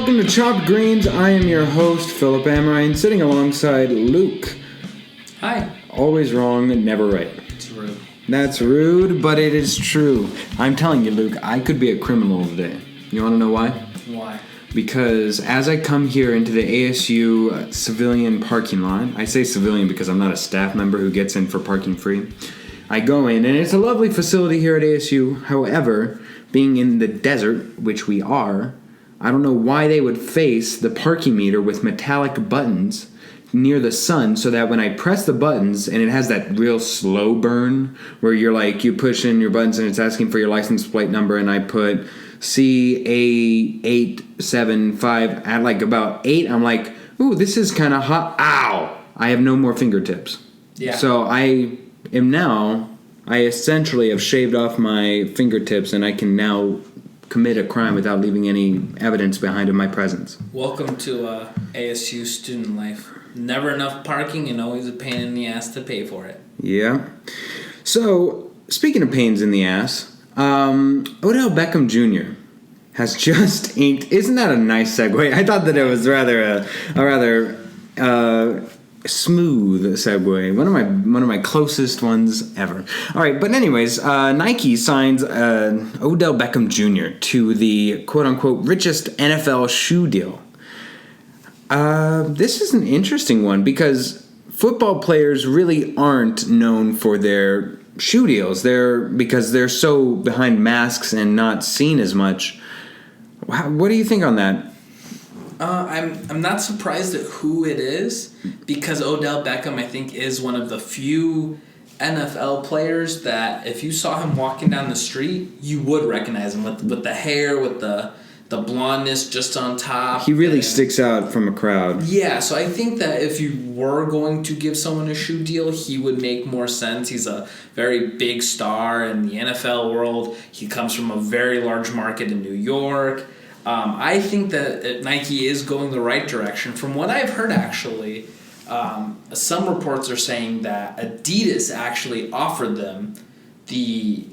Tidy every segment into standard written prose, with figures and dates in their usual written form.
welcome to Chopped Greens. I am your host, Philip Amerine, sitting alongside Luke. Hi. Always wrong, never right. It's rude. That's rude, but it is true. I'm telling you, Luke, I could be a criminal today. You want to know why? Why? Because as I come here into the ASU civilian parking lot, I say civilian because I'm not a staff member who gets in for parking free. I go in, and it's a lovely facility here at ASU. However, being in the desert, which we are, I don't know why they would face the parking meter with metallic buttons near the sun so that when I press the buttons, and it has that real slow burn where you're like, you push in your buttons and it's asking for your license plate number, and I put CA875 at like about 8. I'm like, ooh, this is kind of hot. Ow! I have no more fingertips. Yeah. So I essentially have shaved off my fingertips, and I can now commit a crime without leaving any evidence behind of my presence. Welcome to ASU student life. Never enough parking and always a pain in the ass to pay for it. Yeah. So, speaking of pains in the ass, Odell Beckham Jr. has just inked. Isn't that a nice segue? I thought that it was a rather smooth segue. One of my closest ones ever. All right, but anyways, Nike signs Odell Beckham Jr. to the quote-unquote richest NFL shoe deal. This is an interesting one because football players really aren't known for their shoe deals. Because they're so behind masks and not seen as much. What do you think on that? I'm not surprised at who it is because Odell Beckham, I think, is one of the few NFL players that if you saw him walking down the street, you would recognize him with the hair, with the blondness just on top. He really sticks out from a crowd. Yeah, so I think that if you were going to give someone a shoe deal, he would make more sense. He's a very big star in the NFL world. He comes from a very large market in New York. I think that Nike is going the right direction. From what I've heard, actually, some reports are saying that Adidas actually offered them the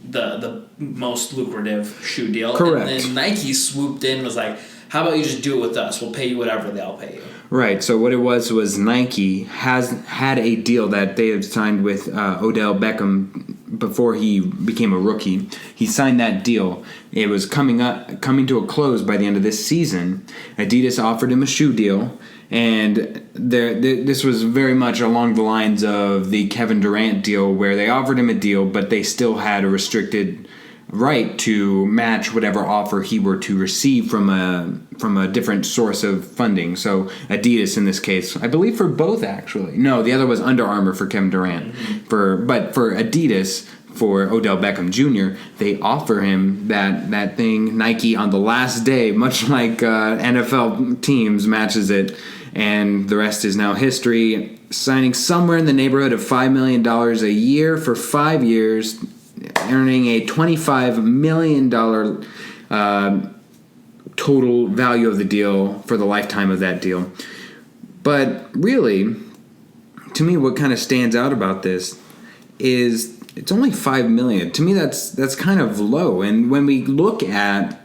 most lucrative shoe deal. Correct. And then Nike swooped in and was like, how about you just do it with us? We'll pay you whatever they'll pay you. Right, so what it was Nike had a deal that they had signed with Odell Beckham before he became a rookie. He signed that deal. It was coming to a close by the end of this season. Adidas offered him a shoe deal, and this was very much along the lines of the Kevin Durant deal, where they offered him a deal, but they still had a restricted right to match whatever offer he were to receive from a different source of funding. So Adidas in this case, I believe for both actually. No, the other was Under Armour for Kevin Durant. But for Adidas, for Odell Beckham Jr., they offer him that thing. Nike on the last day, much like NFL teams, matches it, and the rest is now history. Signing somewhere in the neighborhood of $5 million a year for 5 years, earning a $25 million total value of the deal for the lifetime of that deal. But really, to me, what kind of stands out about this is it's only $5 million. To me, that's kind of low. And when we look at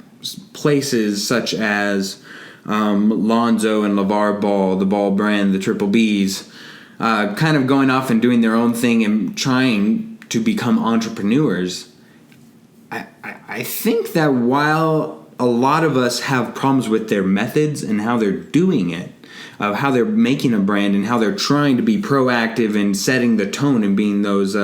places such as Lonzo and LeVar Ball, the Ball brand, the Triple Bs, kind of going off and doing their own thing and trying to become entrepreneurs, I think that while a lot of us have problems with their methods and how they're doing it, how they're making a brand and how they're trying to be proactive and setting the tone and being those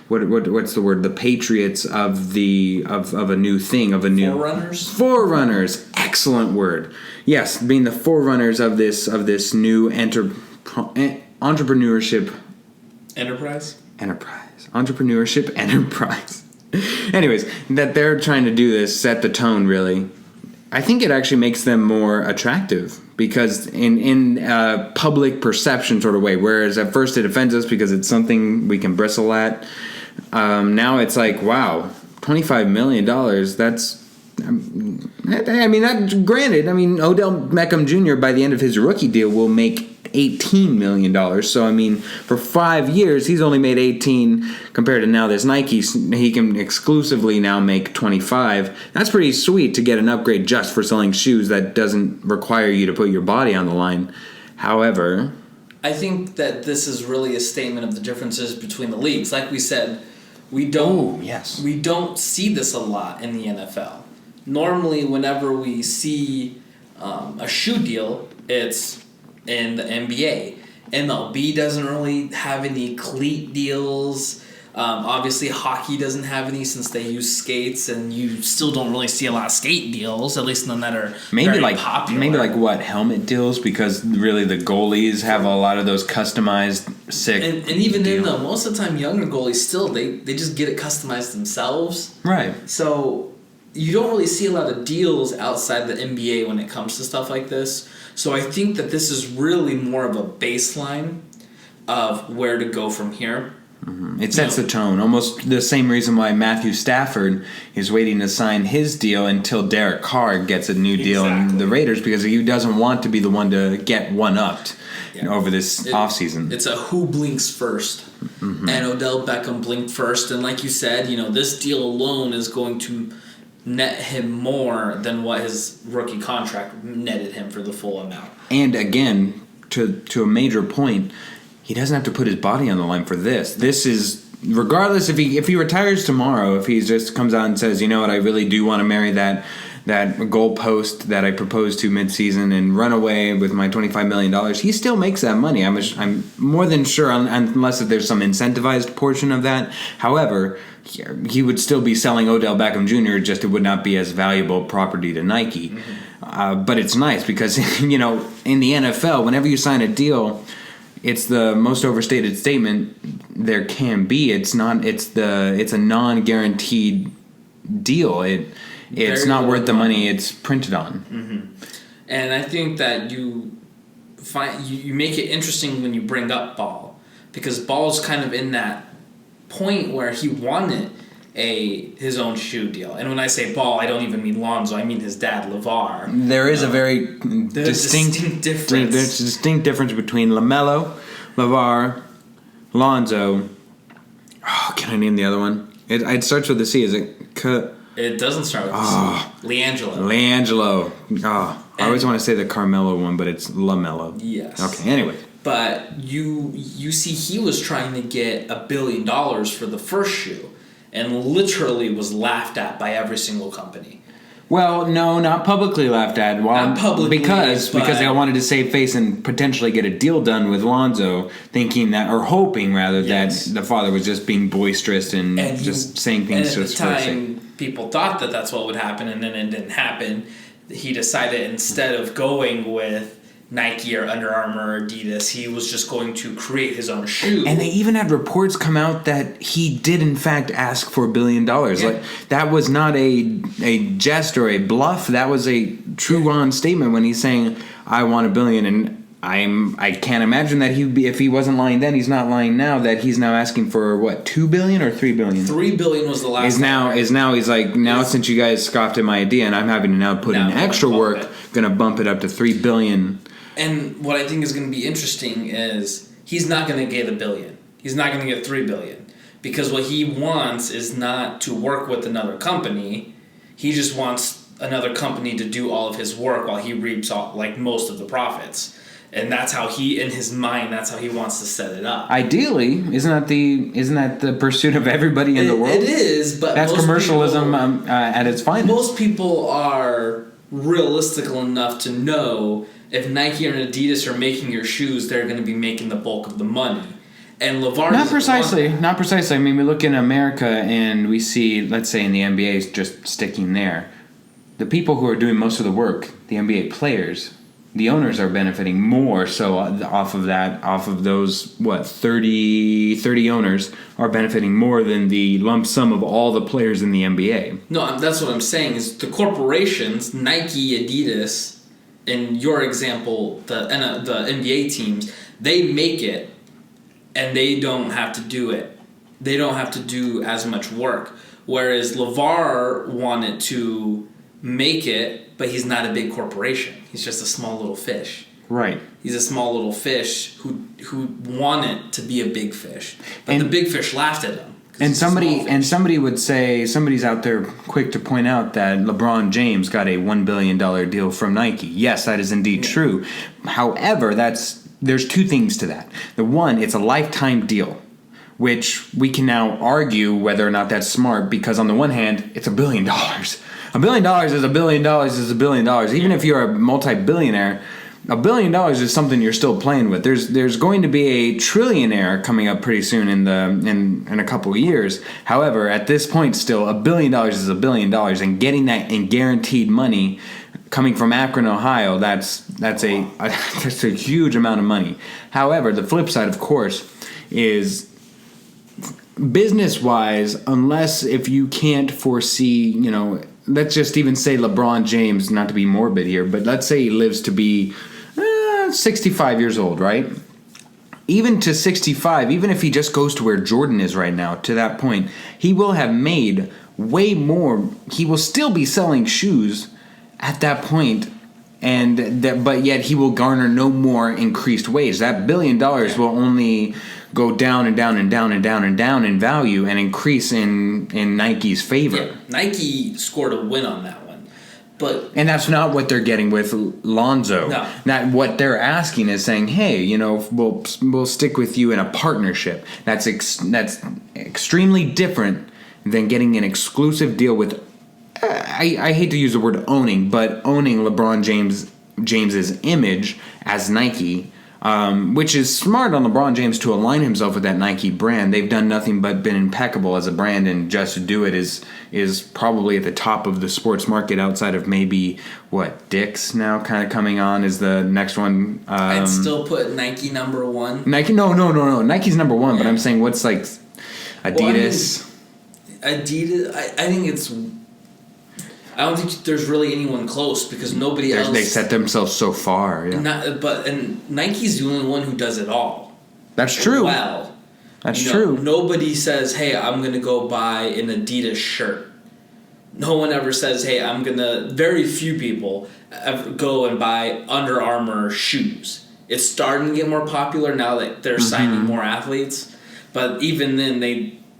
what's the word, the patriots of a new thing, of a new forerunners, excellent word. Yes, being the forerunners of this new entrepreneurship enterprise. Anyways, that they're trying to do this, set the tone, really. I think it actually makes them more attractive because in a public perception sort of way, whereas at first it offends us because it's something we can bristle at, now it's like, wow, $25 million, that's... granted, Odell Beckham Jr. by the end of his rookie deal will make $18 million. So, I mean, for 5 years, he's only made 18 compared to now this Nike. He can exclusively now make 25. That's pretty sweet to get an upgrade just for selling shoes that doesn't require you to put your body on the line. However, I think that this is really a statement of the differences between the leagues. Like we said, we don't see this a lot in the NFL. Normally, whenever we see a shoe deal, it's in the NBA. MLB doesn't really have any cleat deals. Obviously, hockey doesn't have any since they use skates, and you still don't really see a lot of skate deals, at least none that are very popular. Maybe like what, helmet deals? Because really the goalies have a lot of those customized sick and even then, though, most of the time younger goalies still, they just get it customized themselves. Right. So you don't really see a lot of deals outside the NBA when it comes to stuff like this. So I think that this is really more of a baseline of where to go from here. Mm-hmm. It sets the tone. Almost the same reason why Matthew Stafford is waiting to sign his deal until Derek Carr gets a new deal in the Raiders, because he doesn't want to be the one to get one-upped over this offseason. It's a who blinks first. Mm-hmm. And Odell Beckham blinked first. And like you said, this deal alone is going to net him more than what his rookie contract netted him for the full amount. And again, to a major point, he doesn't have to put his body on the line for this. This is, regardless if he retires tomorrow, if he just comes out and says, you know what, I really do want to marry that goal post that I proposed to midseason and run away with my $25 million, he still makes that money. I'm more than sure, unless there's some incentivized portion of that. However, he would still be selling Odell Beckham Jr., just it would not be as valuable property to Nike. Mm-hmm. But it's nice because, in the NFL, whenever you sign a deal, it's the most overstated statement there can be. It's a non-guaranteed deal. It's not worth the money it's printed on. Mm-hmm. And I think that you make it interesting when you bring up Ball, because Ball's kind of in that point where he wanted his own shoe deal. And when I say Ball, I don't even mean Lonzo. I mean his dad, LeVar. There is a very distinct difference. There's a distinct difference between LaMelo, LeVar, Lonzo. Oh, can I name the other one? It starts with a C. Is it? It doesn't start with a C. LiAngelo. Oh, I always want to say the Carmelo one, but it's LaMelo. Yes. Okay. Anyway. But you see, he was trying to get $1 billion for the first shoe, and literally was laughed at by every single company. Well, no, not publicly laughed at. Well, not publicly, because they wanted to save face and potentially get a deal done with Lonzo, hoping that the father was just being boisterous and just saying things just for the sake. And at the time, people thought that that's what would happen, and then it didn't happen. He decided, instead of going with Nike or Under Armour or Adidas, he was just going to create his own shoe. And they even had reports come out that he did in fact ask for $1 billion. Yeah. Like, that was not a jest or a bluff. That was a true-on statement when he's saying, I want $1 billion. And I can't imagine that if he wasn't lying then, he's not lying now, that he's now asking for what, $2 billion or $3 billion? $3 billion was the last. He's like, since you guys scoffed at my idea and I'm having to now put in extra work, gonna bump it up to $3 billion. And what I think is going to be interesting is he's not going to get $1 billion. He's not going to get $3 billion, because what he wants is not to work with another company. He just wants another company to do all of his work while he reaps most of the profits. And that's how in his mind, that's how he wants to set it up. Ideally, isn't that the pursuit of everybody in the world? It is, but that's commercialism at its finest. Most people are realistic enough to know, if Nike or Adidas are making your shoes, they're going to be making the bulk of the money. And LeVar... Not precisely. I mean, we look in America and we see, let's say in the NBA, just sticking there, the people who are doing most of the work, the NBA players, the owners are benefiting more so off of those, 30 owners are benefiting more than the lump sum of all the players in the NBA. No, that's what I'm saying, is the corporations, Nike, Adidas... In your example, the NBA teams, they make it, and they don't have to do it. They don't have to do as much work. Whereas LeVar wanted to make it, but he's not a big corporation. He's just a small little fish. Right. He's a small little fish who wanted to be a big fish, but the big fish laughed at him. And somebody would say, somebody's out there quick to point out that LeBron James got a $1 billion deal from Nike. Yes, that is indeed true. However, there's two things to that. The one, it's a lifetime deal, which we can now argue whether or not that's smart, because on the one hand, it's $1 billion. $1 billion is $1 billion is $1 billion. Even if you're a multi-billionaire, $1 billion is something you're still playing with. There's going to be a trillionaire coming up pretty soon in a couple of years. However, at this point, still $1 billion is $1 billion, and getting that in guaranteed money coming from Akron, Ohio, that's a huge amount of money. However, the flip side, of course, is business-wise, unless if you can't foresee, let's just even say LeBron James, not to be morbid here, but let's say he lives to be 65 years old, right? Even to 65, even if he just goes to where Jordan is right now, to that point, he will have made way more. He will still be selling shoes at that point, but yet he will garner no more increased wage. That $1 billion will only go down and down and down and down and down in value and increase in Nike's favor. Yeah, Nike scored a win on that one. And that's not what they're getting with Lonzo. No. Not what they're asking is saying, hey, we'll stick with you in a partnership. That's extremely different than getting an exclusive deal with. I hate to use the word owning, but owning LeBron James's image as Nike, which is smart on LeBron James to align himself with that Nike brand. They've done nothing but been impeccable as a brand, and just to do it is probably at the top of the sports market outside of maybe Dick's now kind of coming on is the next one. I'd still put Nike number one. Nike, no. Nike's number one, yeah. But I'm saying what's like Adidas. Adidas, I think it's. I don't think there's really anyone close because nobody else. They set themselves so far. Yeah. And Nike's the only one who does it all. That's true. Well, that's true. Nobody says, "Hey, I'm gonna go buy an Adidas shirt." No one ever says, "Hey, I'm gonna." Very few people ever go and buy Under Armour shoes. It's starting to get more popular now that they're signing more athletes. But even then,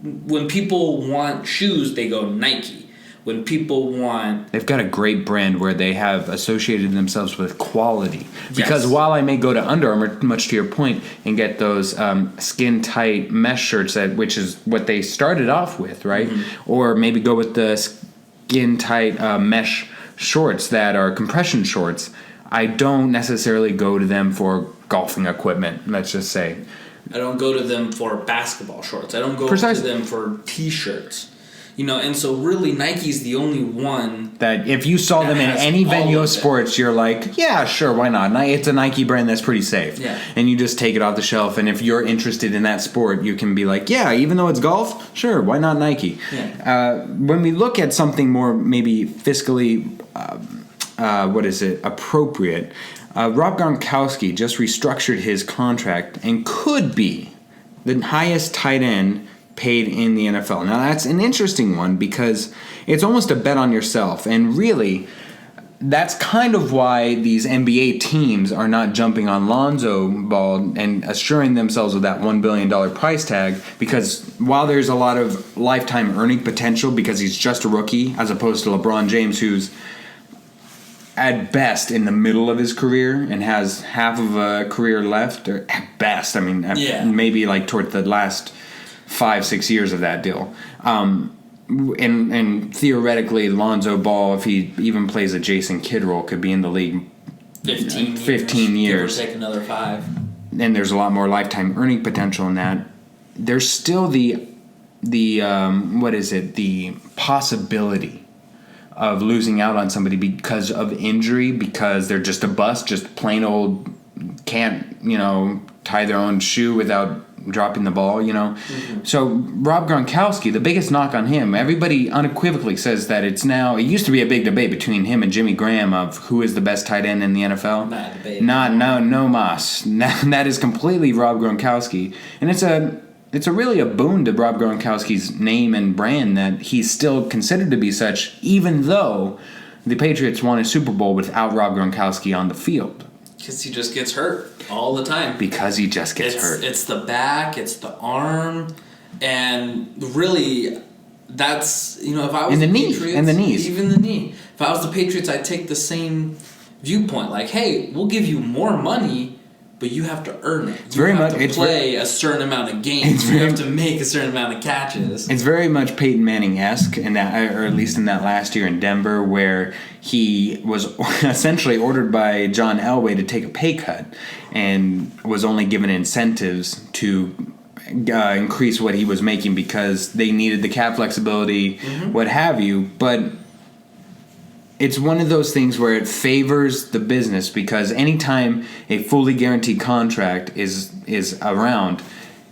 when people want shoes, they go Nike. When people want... They've got a great brand where they have associated themselves with quality. Because while I may go to Under Armour, much to your point, and get those skin-tight mesh shirts, which is what they started off with, right? Mm-hmm. Or maybe go with the skin-tight mesh shorts that are compression shorts, I don't necessarily go to them for golfing equipment, let's just say. I don't go to them for basketball shorts. I don't go to them for T-shirts. And so really Nike's the only one that if you saw them in any venue of sports, you're like, yeah, sure, why not? It's a Nike brand that's pretty safe. Yeah. And you just take it off the shelf, and if you're interested in that sport, you can be like, yeah, even though it's golf, sure, why not Nike? Yeah. When we look at something more maybe fiscally, appropriate, Rob Gronkowski just restructured his contract and could be the highest tight end paid in the NFL. Now that's an interesting one because it's almost a bet on yourself, and really that's kind of why these NBA teams are not jumping on Lonzo Ball and assuring themselves of that $1 billion price tag, because while there's a lot of lifetime earning potential because he's just a rookie as opposed to LeBron James, who's at best in the middle of his career and has half of a career left, or at best, maybe like toward the last 5-6 years of that deal. And theoretically, Lonzo Ball, if he even plays a Jason Kidd role, could be in the league 15 years. Give or take another 5. And there's a lot more lifetime earning potential in that. There's still the possibility of losing out on somebody because of injury, because they're just a bust, just plain old can't, tie their own shoe without dropping the ball, Mm-hmm. So Rob Gronkowski, the biggest knock on him, everybody unequivocally says that it used to be a big debate between him and Jimmy Graham of who is the best tight end in the NFL. Not a debate. No mas. That is completely Rob Gronkowski. And it's really a boon to Rob Gronkowski's name and brand that he's still considered to be such, even though the Patriots won a Super Bowl without Rob Gronkowski on the field. Because he just gets hurt all the time. Because he just gets hurt. It's the back, it's the arm, and really, that's, if I was the Patriots, knee, and the knees. Even the knee. If I was the Patriots, I'd take the same viewpoint. Like, hey, we'll give you more money, but you have to earn it. You have to play a certain amount of games. You have to make a certain amount of catches. It's very much Peyton Manning-esque, in that, or at least in that last year in Denver, where he was essentially ordered by John Elway to take a pay cut and was only given incentives to increase what he was making because they needed the cap flexibility, what have you. But it's one of those things where it favors the business, because anytime a fully guaranteed contract is around,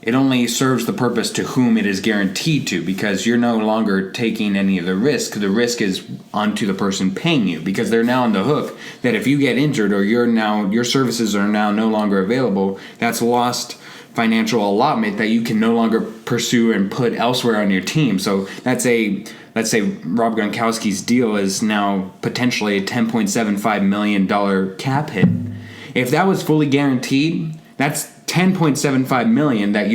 it only serves the purpose to whom it is guaranteed to, because you're no longer taking any of the risk. The risk is onto the person paying you, because they're now on the hook that if you get injured or your services are now no longer available, that's lost financial allotment that you can no longer pursue and put elsewhere on your team. So let's say Rob Gronkowski's deal is now potentially a $10.75 million cap hit. If that was fully guaranteed, that's $10.75 million that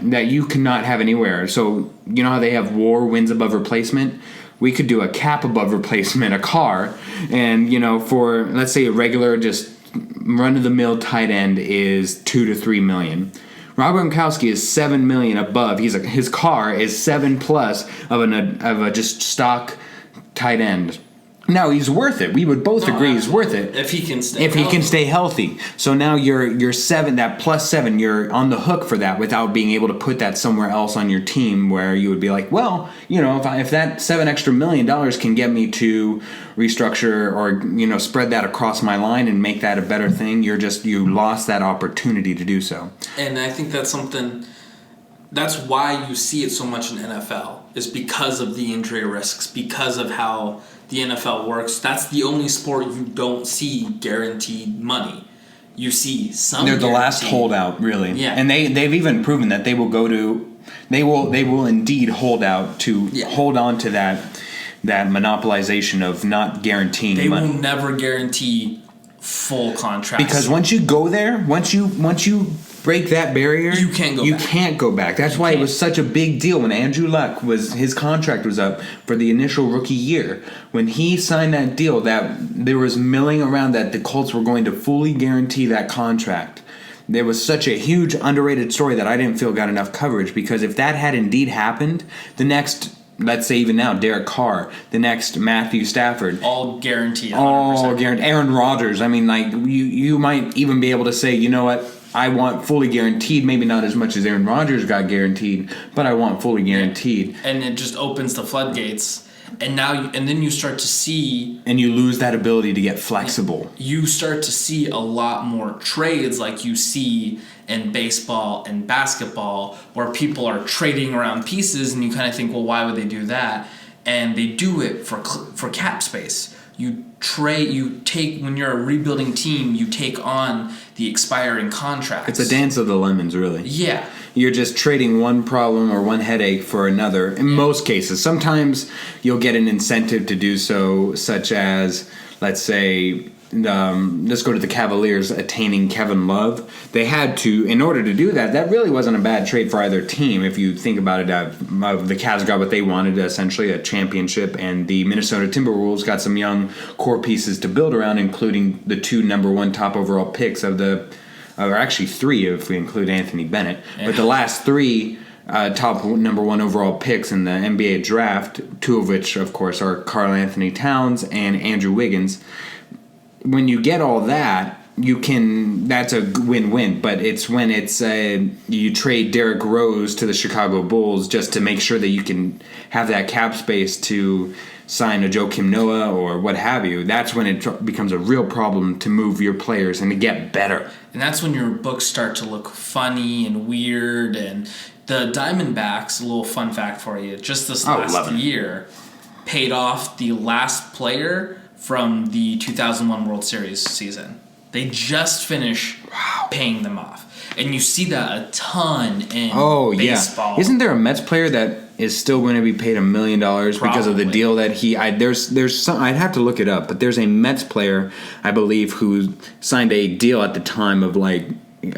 that you cannot have anywhere. So you know how they have WAR, wins above replacement? We could do a cap above replacement, a car, and for, let's say, a regular just run-of-the-mill tight end is $2 to $3 million. Rob Gronkowski is $7 million above. His car is 7+ of a just stock tight end. Now he's worth it. We would both agree he's worth it if he can stay healthy. So now you're 7, that +7, you're on the hook for that without being able to put that somewhere else on your team, where you would be like, well, if that $7 extra million can get me to restructure or spread that across my line and make that a better thing, you lost that opportunity to do so. And I think that's something. That's why you see it so much in NFL, is because of the injury risks, because of how the NFL works. That's the only sport you don't see guaranteed money. You see some. They're the last holdout, really. Yeah. And they've even proven that they will indeed hold out to hold on to that monopolization of not guaranteeing money. They will never guarantee full contracts. Because once you go there, once you break that barrier, you can't go back. That's why it was such a big deal when Andrew Luck his contract was up for the initial rookie year. When he signed that deal, that there was milling around that the Colts were going to fully guarantee that contract. There was such a huge underrated story that I didn't feel got enough coverage, because if that had indeed happened, the next, let's say even now, Derek Carr, the next Matthew Stafford. All guaranteed. 100%. All guaranteed. Aaron Rodgers. I mean, like, you might even be able to say, you know what, I want fully guaranteed, maybe not as much as Aaron Rodgers got guaranteed, but I want fully guaranteed. And it just opens the floodgates. And then you start to see... And you lose that ability to get flexible. You start to see a lot more trades like you see in baseball and basketball, where people are trading around pieces, and you kind of think, well, why would they do that? And they do it for cap space. When you're a rebuilding team, you take on the expiring contracts. It's a dance of the lemons, really. Yeah. You're just trading one problem or one headache for another. In most cases, sometimes you'll get an incentive to do so, such as, let's say, let's go to the Cavaliers attaining Kevin Love. They had to, in order to do that, that really wasn't a bad trade for either team. If you think about it, the Cavs got what they wanted, essentially a championship, and the Minnesota Timberwolves got some young core pieces to build around, including the 2 number 1 top overall picks or actually 3 if we include Anthony Bennett. Yeah. But the last 3 top number 1 overall picks in the NBA draft, 2 of which, of course, are Karl Anthony Towns and Andrew Wiggins. When you get all that, that's a win-win, but it's when you trade Derrick Rose to the Chicago Bulls just to make sure that you can have that cap space to sign a Joakim Noah or what have you. That's when it becomes a real problem to move your players and to get better. And that's when your books start to look funny and weird. And the Diamondbacks, a little fun fact for you, just this last year, paid off the last player from the 2001 World Series season. They just finished paying them off. And you see that a ton in baseball. Yeah. Isn't there a Mets player that is still going to be paid $1 million because of the Probably. deal that there's some, I'd have to look it up, but there's a Mets player, I believe, who signed a deal at the time of like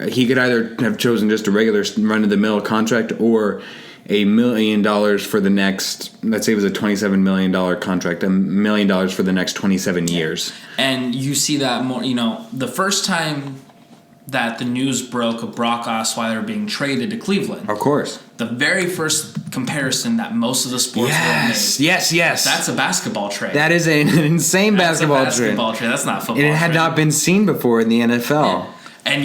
he could either have chosen just a regular run-of-the-mill contract or $1 million for the next, let's say it was a $27 million contract, $1 million for the next 27 years. And you see that more, the first time that the news broke of Brock Osweiler being traded to Cleveland. Of course. The very first comparison that most of the sports Yes. That's a basketball trade. That is an insane basketball trade. That's not football. And it had not been seen before in the NFL. Yeah. And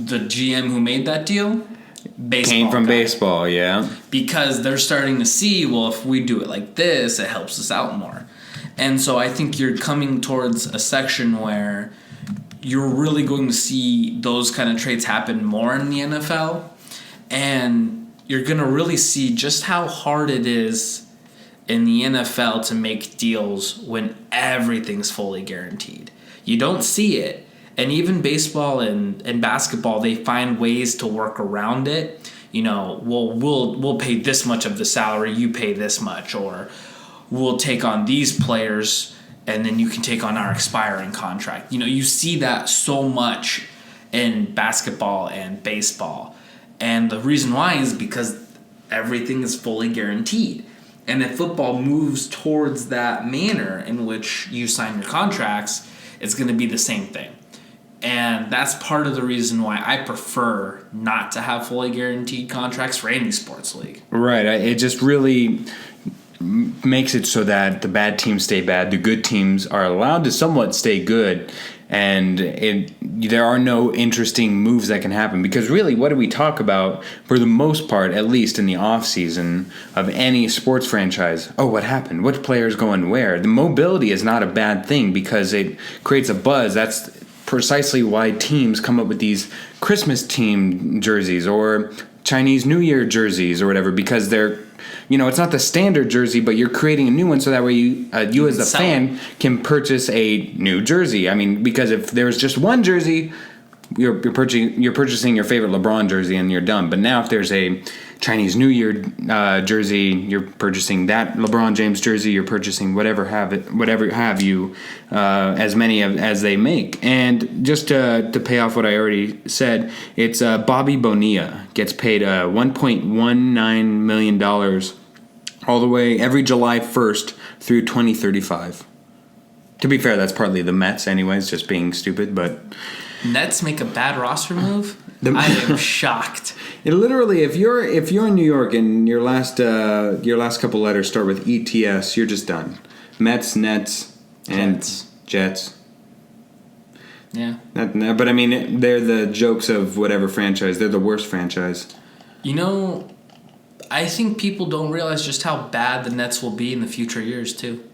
the GM who made that deal? Baseball Came from guy. baseball, yeah. Because they're starting to see, well, if we do it like this, it helps us out more. And so I think you're coming towards a section where you're really going to see those kind of trades happen more in the NFL. And you're going to really see just how hard it is in the NFL to make deals when everything's fully guaranteed. You don't see it. And even baseball and basketball, they find ways to work around it. We'll pay this much of the salary, you pay this much, or we'll take on these players and then you can take on our expiring contract. You see that so much in basketball and baseball. And the reason why is because everything is fully guaranteed. And if football moves towards that manner in which you sign your contracts, it's going to be the same thing. And that's part of the reason why I prefer not to have fully guaranteed contracts for any sports league. Right. It just really makes it so that the bad teams stay bad. The good teams are allowed to somewhat stay good. And there are no interesting moves that can happen. Because really, what do we talk about, for the most part, at least in the offseason of any sports franchise? Oh, what happened? Which player's going where? The mobility is not a bad thing because it creates a buzz. That's precisely why teams come up with these Christmas team jerseys or Chinese New Year jerseys or whatever, because they're, it's not the standard jersey, but you're creating a new one so that way you as a fan can purchase a new jersey. I mean, because if there's just one jersey, you're purchasing your favorite LeBron jersey and you're done. But now if there's a Chinese New Year jersey, you're purchasing that LeBron James jersey. You're purchasing whatever have you, as many as they make. And just to pay off what I already said, it's Bobby Bonilla gets paid $1.19 million all the way every July 1st through 2035. To be fair, that's partly the Mets, anyways, just being stupid, but. Nets make a bad roster move? I am shocked. It literally, if you're in New York and your last couple letters start with ETS, you're just done. Mets, Nets, and Jets. Yeah. But I mean, they're the jokes of whatever franchise. They're the worst franchise. I think people don't realize just how bad the Nets will be in the future years too.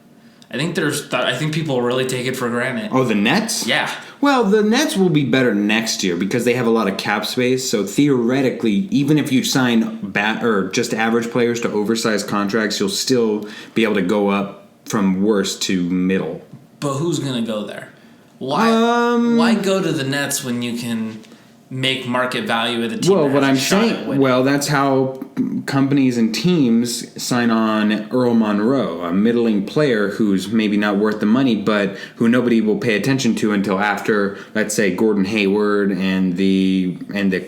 I think people really take it for granted. Oh, the Nets? Yeah. Well, the Nets will be better next year because they have a lot of cap space. So theoretically, even if you sign or just average players to oversized contracts, you'll still be able to go up from worst to middle. But who's going to go there? Why go to the Nets when you can make market value at a team? Well, what I'm saying, that's how companies and teams sign on Earl Monroe, a middling player who's maybe not worth the money, but who nobody will pay attention to until after, let's say, Gordon Hayward and the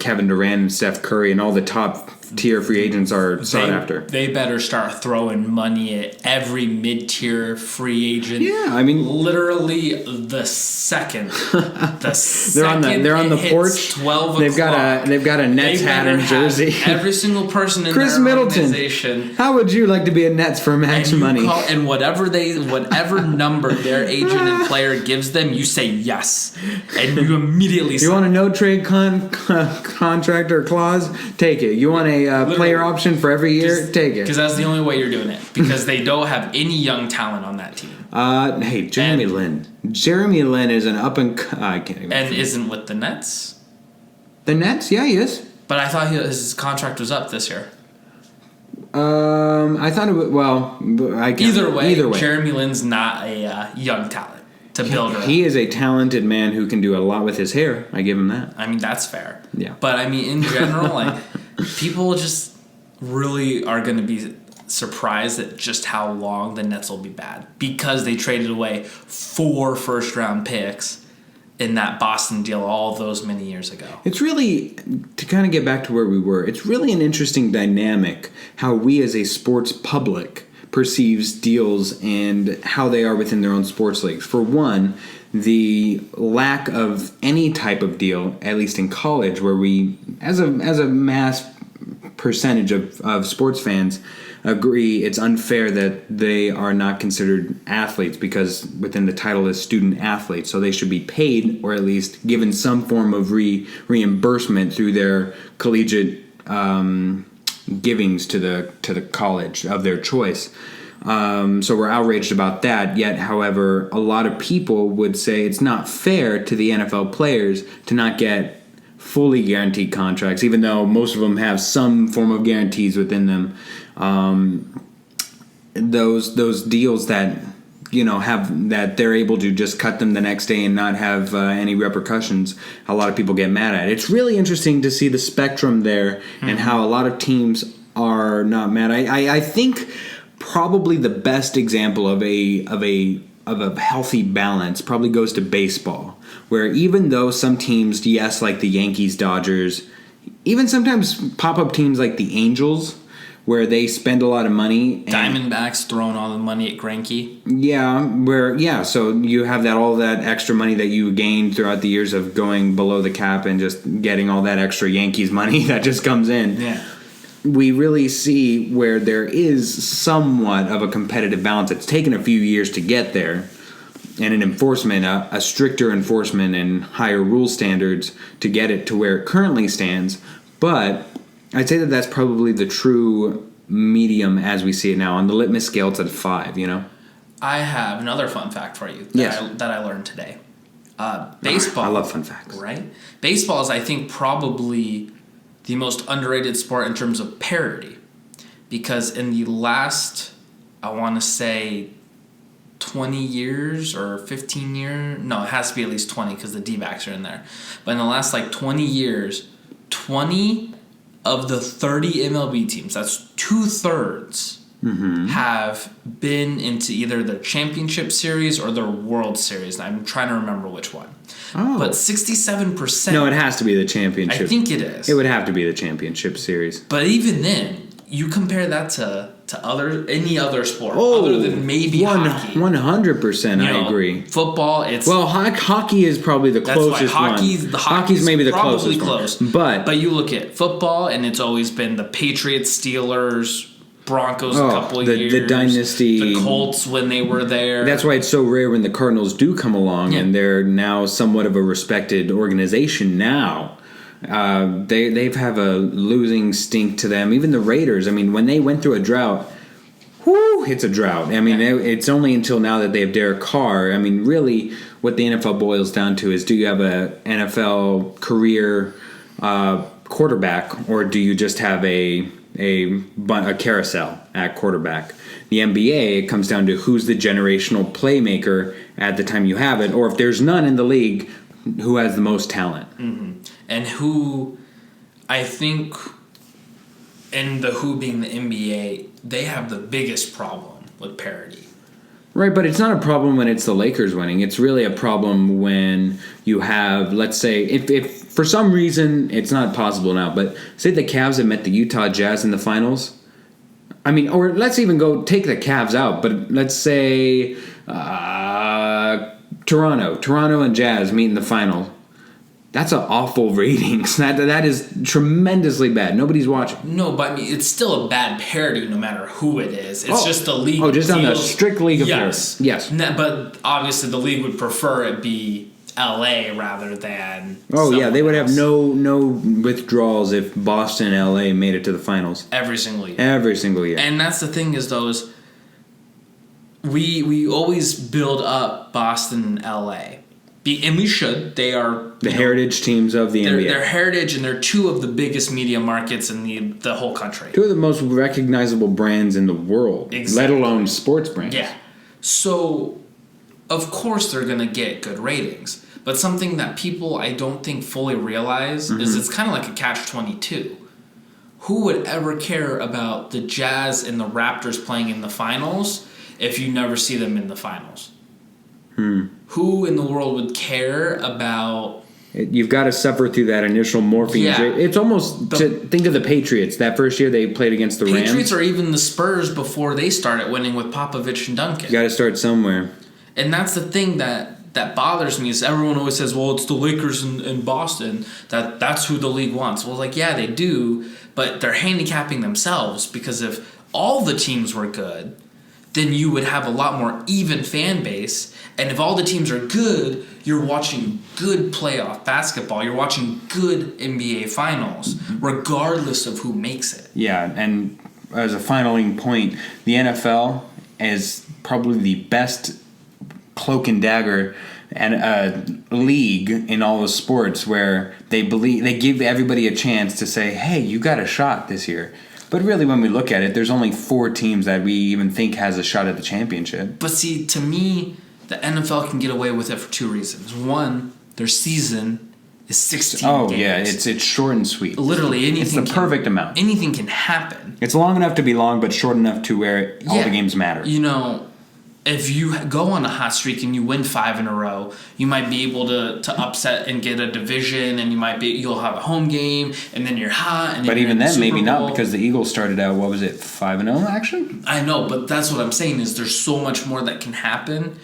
Kevin Durant and Steph Curry and all the top tier free agents are sought after. They better start throwing money at every mid-tier free agent. Yeah, I mean, literally the second they're on the porch. 12 they've got a Nets hat and jersey. Every single person in Chris their Middleton. organization. How would you like to be a Nets for max money? And whatever number their agent and player gives them, you say yes, and you immediately. You want a no trade contract or clause? Take it. You want a player option for every year? Take it. Because that's the only way you're doing it. Because they don't have any young talent on that team. Hey, Jeremy Lin. Jeremy Lin is an up and I can't even. And isn't with the Nets. The Nets? Yeah, he is. But I thought his contract was up this year. I thought it was, Either way, Jeremy Lin's not a young talent to build around. He is a talented man who can do a lot with his hair. I give him that. I mean, that's fair. Yeah. But I mean, in general, people just really are going to be surprised at just how long the Nets will be bad because they traded away 4 first-round picks in that Boston deal all those many years ago. It's really, to kind of get back to where we were, it's really an interesting dynamic how we as a sports public perceives deals and how they are within their own sports leagues. For one, the lack of any type of deal, at least in college, where we, as a mass percentage of sports fans, agree it's unfair that they are not considered athletes because within the title is student athletes, so they should be paid or at least given some form of reimbursement through their collegiate givings to the college of their choice. So we're outraged about that. Yet, however, a lot of people would say it's not fair to the NFL players to not get fully guaranteed contracts, even though most of them have some form of guarantees within them. Those deals that have that they're able to just cut them the next day and not have any repercussions, a lot of people get mad at. It's really interesting to see the spectrum there and how a lot of teams are not mad. I think probably the best example of a healthy balance probably goes to baseball, where even though some teams, yes, like the Yankees, Dodgers, even sometimes pop-up teams like the Angels, where they spend a lot of money. Diamondbacks throwing all the money at Gronk. So you have all that extra money that you gained throughout the years of going below the cap and just getting all that extra Yankees money that just comes in. Yeah. We really see where there is somewhat of a competitive balance. It's taken a few years to get there, and an enforcement, a stricter enforcement and higher rule standards to get it to where it currently stands. But I'd say that that's probably the true medium as we see it now. On the litmus scale, it's at 5, I have another fun fact for you that I learned today. Baseball. I love fun facts. Right? Baseball is, I think, probably the most underrated sport in terms of parity. Because in the last, I want to say, 20 years or 15 years. No, it has to be at least 20 because the D-backs are in there. But in the last 20 years, 20 of the 30 MLB teams, that's 2/3, have been into either the championship series or the World Series. And I'm trying to remember which one. Oh. But 67%. No, it has to be the championship. I think it is. It would have to be the championship series. But even then, you compare that to any other sport other than maybe hockey. 100%, I agree. Football, it's... Well, hockey is probably the closest one. Hockey's maybe the probably closest close. one. But you look at football, and it's always been the Patriots, Steelers, Broncos a couple of years. The dynasty. The Colts when they were there. That's why it's so rare when the Cardinals do come along, and they're now somewhat of a respected organization now. They have a losing stink to them. Even the Raiders, when they went through a drought, it's a drought. It's only until now that they have Derek Carr. Really, what the NFL boils down to is, do you have a NFL career quarterback, or do you just have a carousel at quarterback? The NBA, it comes down to who's the generational playmaker at the time you have it, or if there's none in the league, who has the most talent. Mm-hmm. And who, I think, and the who being the NBA, they have the biggest problem with parity. Right, but it's not a problem when it's the Lakers winning. It's really a problem when you have, let's say, if for some reason it's not possible now, but say the Cavs have met the Utah Jazz in the finals. Or let's even go take the Cavs out, but let's say Toronto and Jazz meet in the final. That's an awful ratings. That is tremendously bad. Nobody's watching. No, but it's still a bad parody no matter who it is. It's just the league. Oh, just on the strict league of yes. Yes. But obviously the league would prefer it be LA rather than they would else. have no withdrawals if Boston and LA made it to the finals. Every single year. Every single year. And that's the thing is those we always build up Boston and LA. And we should. They are the heritage teams of the NBA. They're heritage, and they're two of the biggest media markets in the whole country. Two of the most recognizable brands in the world, exactly. Let alone sports brands. Yeah. So, of course, they're going to get good ratings. But something that people, I don't think, fully realize is it's kind of like a catch-22. who would ever care about the Jazz and the Raptors playing in the finals if you never see them in the finals? Who in the world would care about... You've got to suffer through that initial morphine. Yeah. It's almost... think of the Patriots. That first year they played against the Rams. Patriots or even the Spurs before they started winning with Popovich and Duncan. You got to start somewhere. And that's the thing that bothers me is everyone always says, well, it's the Lakers in Boston. That's who the league wants. Well, like, yeah, they do, but they're handicapping themselves because if all the teams were good, then you would have a lot more even fan base. And if all the teams are good, you're watching good playoff basketball. You're watching good NBA finals, regardless of who makes it. Yeah, and as a finaling point, the NFL is probably the best cloak and dagger and league in all the sports where they give everybody a chance to say, hey, you got a shot this year. But really, when we look at it, there's only 4 teams that we even think has a shot at the championship. But see, to me, the NFL can get away with it for 2 reasons. One, their season is 16 games. Oh, yeah, it's short and sweet. Literally anything. It's the perfect amount. Anything can happen. It's long enough to be long, but short enough to where all the games matter. You know, if you go on a hot streak and you win 5 in a row, you might be able to upset and get a division, and you'll have a home game, and then you're hot. And but even then, maybe Bowl. not, because the Eagles started out, 5-0 actually? I know, but that's what I'm saying is there's so much more that can happen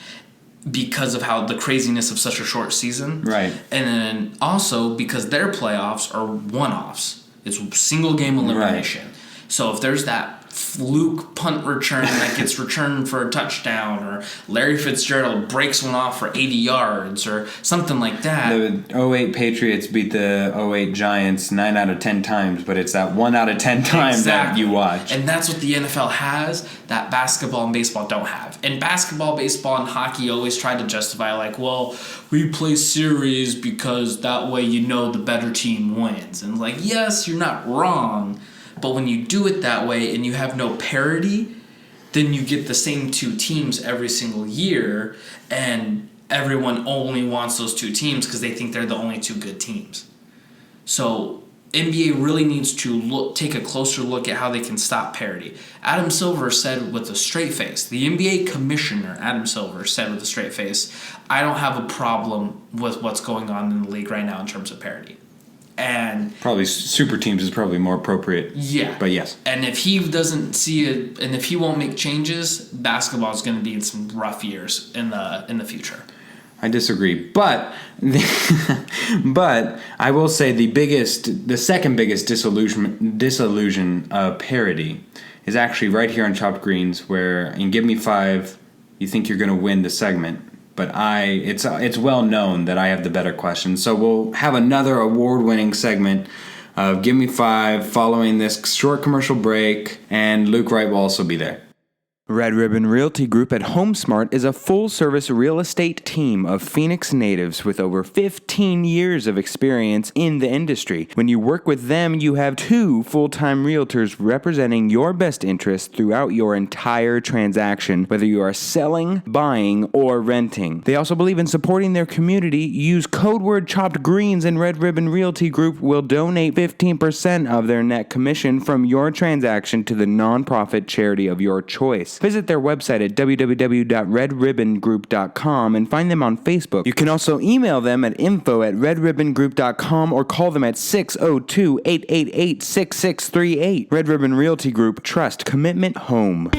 because of how the craziness of such a short season. Right. And then also because their playoffs are one-offs. It's single game elimination. Right. So if there's that fluke punt return that gets returned for a touchdown, or Larry Fitzgerald breaks one off for 80 yards or something like that. The 08 Patriots beat the 08 Giants 9 out of 10 times, but it's that 1 out of 10 times that you watch. And that's what the NFL has that basketball and baseball don't have. And basketball, baseball, and hockey always try to justify, like, well, we play series because that way you know the better team wins. And like, yes, you're not wrong. But when you do it that way and you have no parity, then you get the same 2 teams every single year, and everyone only wants those 2 teams because they think they're the only 2 good teams. So NBA really needs to take a closer look at how they can stop parity. Adam Silver said with a straight face, the NBA commissioner, Adam Silver, said with a straight face, I don't have a problem with what's going on in the league right now in terms of parity. And probably super teams is probably more appropriate. Yeah. But yes. And if he doesn't see it, and if he won't make changes, basketball is going to be in some rough years in the future. I disagree, but I will say the second biggest disillusion of parity is actually right here on Chopped Greens, where in Give Me 5, you think you're going to win the segment. But it's well known that I have the better question. So we'll have another award-winning segment of Give Me 5 following this short commercial break, and Luke Wright will also be there. Red Ribbon Realty Group at HomeSmart is a full-service real estate team of Phoenix natives with over 15 years of experience in the industry. When you work with them, you have 2 full-time realtors representing your best interests throughout your entire transaction, whether you are selling, buying, or renting. They also believe in supporting their community. Use code word Chopped Greens, and Red Ribbon Realty Group will donate 15% of their net commission from your transaction to the nonprofit charity of your choice. Visit their website at www.redribbongroup.com and find them on Facebook. You can also email them at info@redribbongroup.com or call them at 602-888-6638. Red Ribbon Realty Group. Trust. Commitment. Home.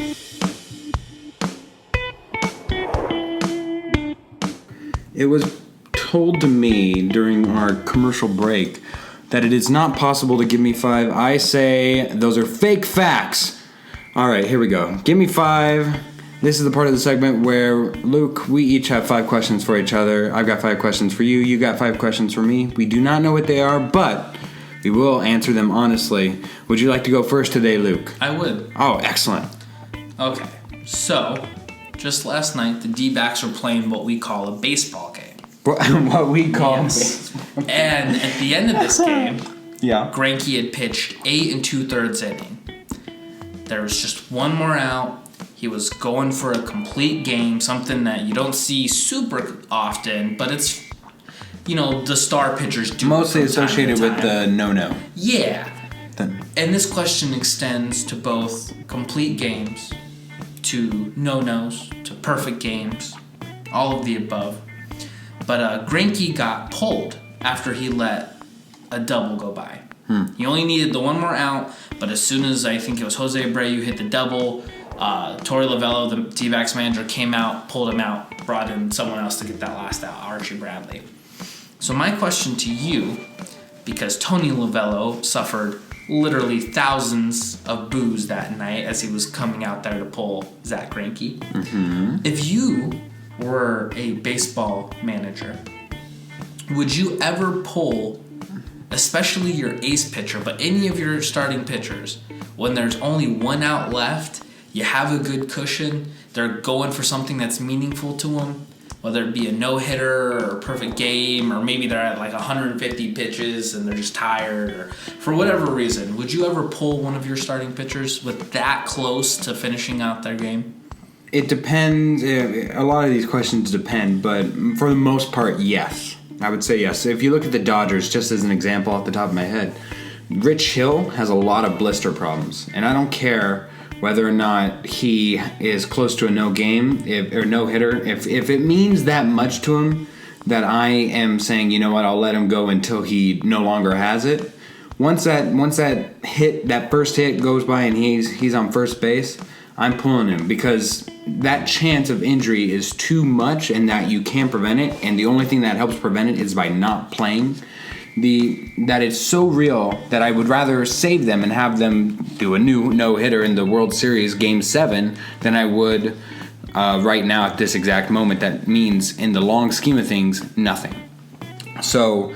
It was told to me during our commercial break that it is not possible to give me 5. I say those are fake facts. All right, here we go. Give me 5. This is the part of the segment where, Luke, we each have 5 questions for each other. I've got 5 questions for you. You got 5 questions for me. We do not know what they are, but we will answer them honestly. Would you like to go first today, Luke? I would. Oh, excellent. Okay, so just last night, the D-backs were playing what we call a baseball game. What we call yes. And at the end of this game, Gronk had pitched 8 2/3 innings. There was just one more out. He was going for a complete game, something that you don't see super often, but it's, the star pitchers do. Mostly associated with the no-no. Yeah. And this question extends to both complete games, to no-nos, to perfect games, all of the above. But Gronk got pulled after he let a double go by. He only needed the one more out, but as soon as I think it was Jose Abreu hit the double, Torey Lovullo, the D-backs manager, came out, pulled him out, brought in someone else to get that last out, Archie Bradley. So my question to you, because Tony Lovullo suffered literally thousands of boos that night as he was coming out there to pull Zach Greinke. If you were a baseball manager, would you ever pull, especially your ace pitcher, but any of your starting pitchers, when there's only one out left, you have a good cushion, they're going for something that's meaningful to them, whether it be a no-hitter or a perfect game, or maybe they're at like 150 pitches and they're just tired, or for whatever reason, would you ever pull one of your starting pitchers with that close to finishing out their game? It depends. A lot of these questions depend, but for the most part, yes. I would say yes. If you look at the Dodgers, just as an example off the top of my head, Rich Hill has a lot of blister problems, and I don't care whether or not he is close to a no-game or no-hitter. If it means that much to him that I am saying, you know what, I'll let him go until he no longer has it. Once that first hit goes by and he's on first base, I'm pulling him, because that chance of injury is too much and that you can't prevent it, and the only thing that helps prevent it is by not playing. That it's so real that I would rather save them and have them do a new no-hitter in the World Series Game 7 than I would right now at this exact moment. That means, in the long scheme of things, nothing. So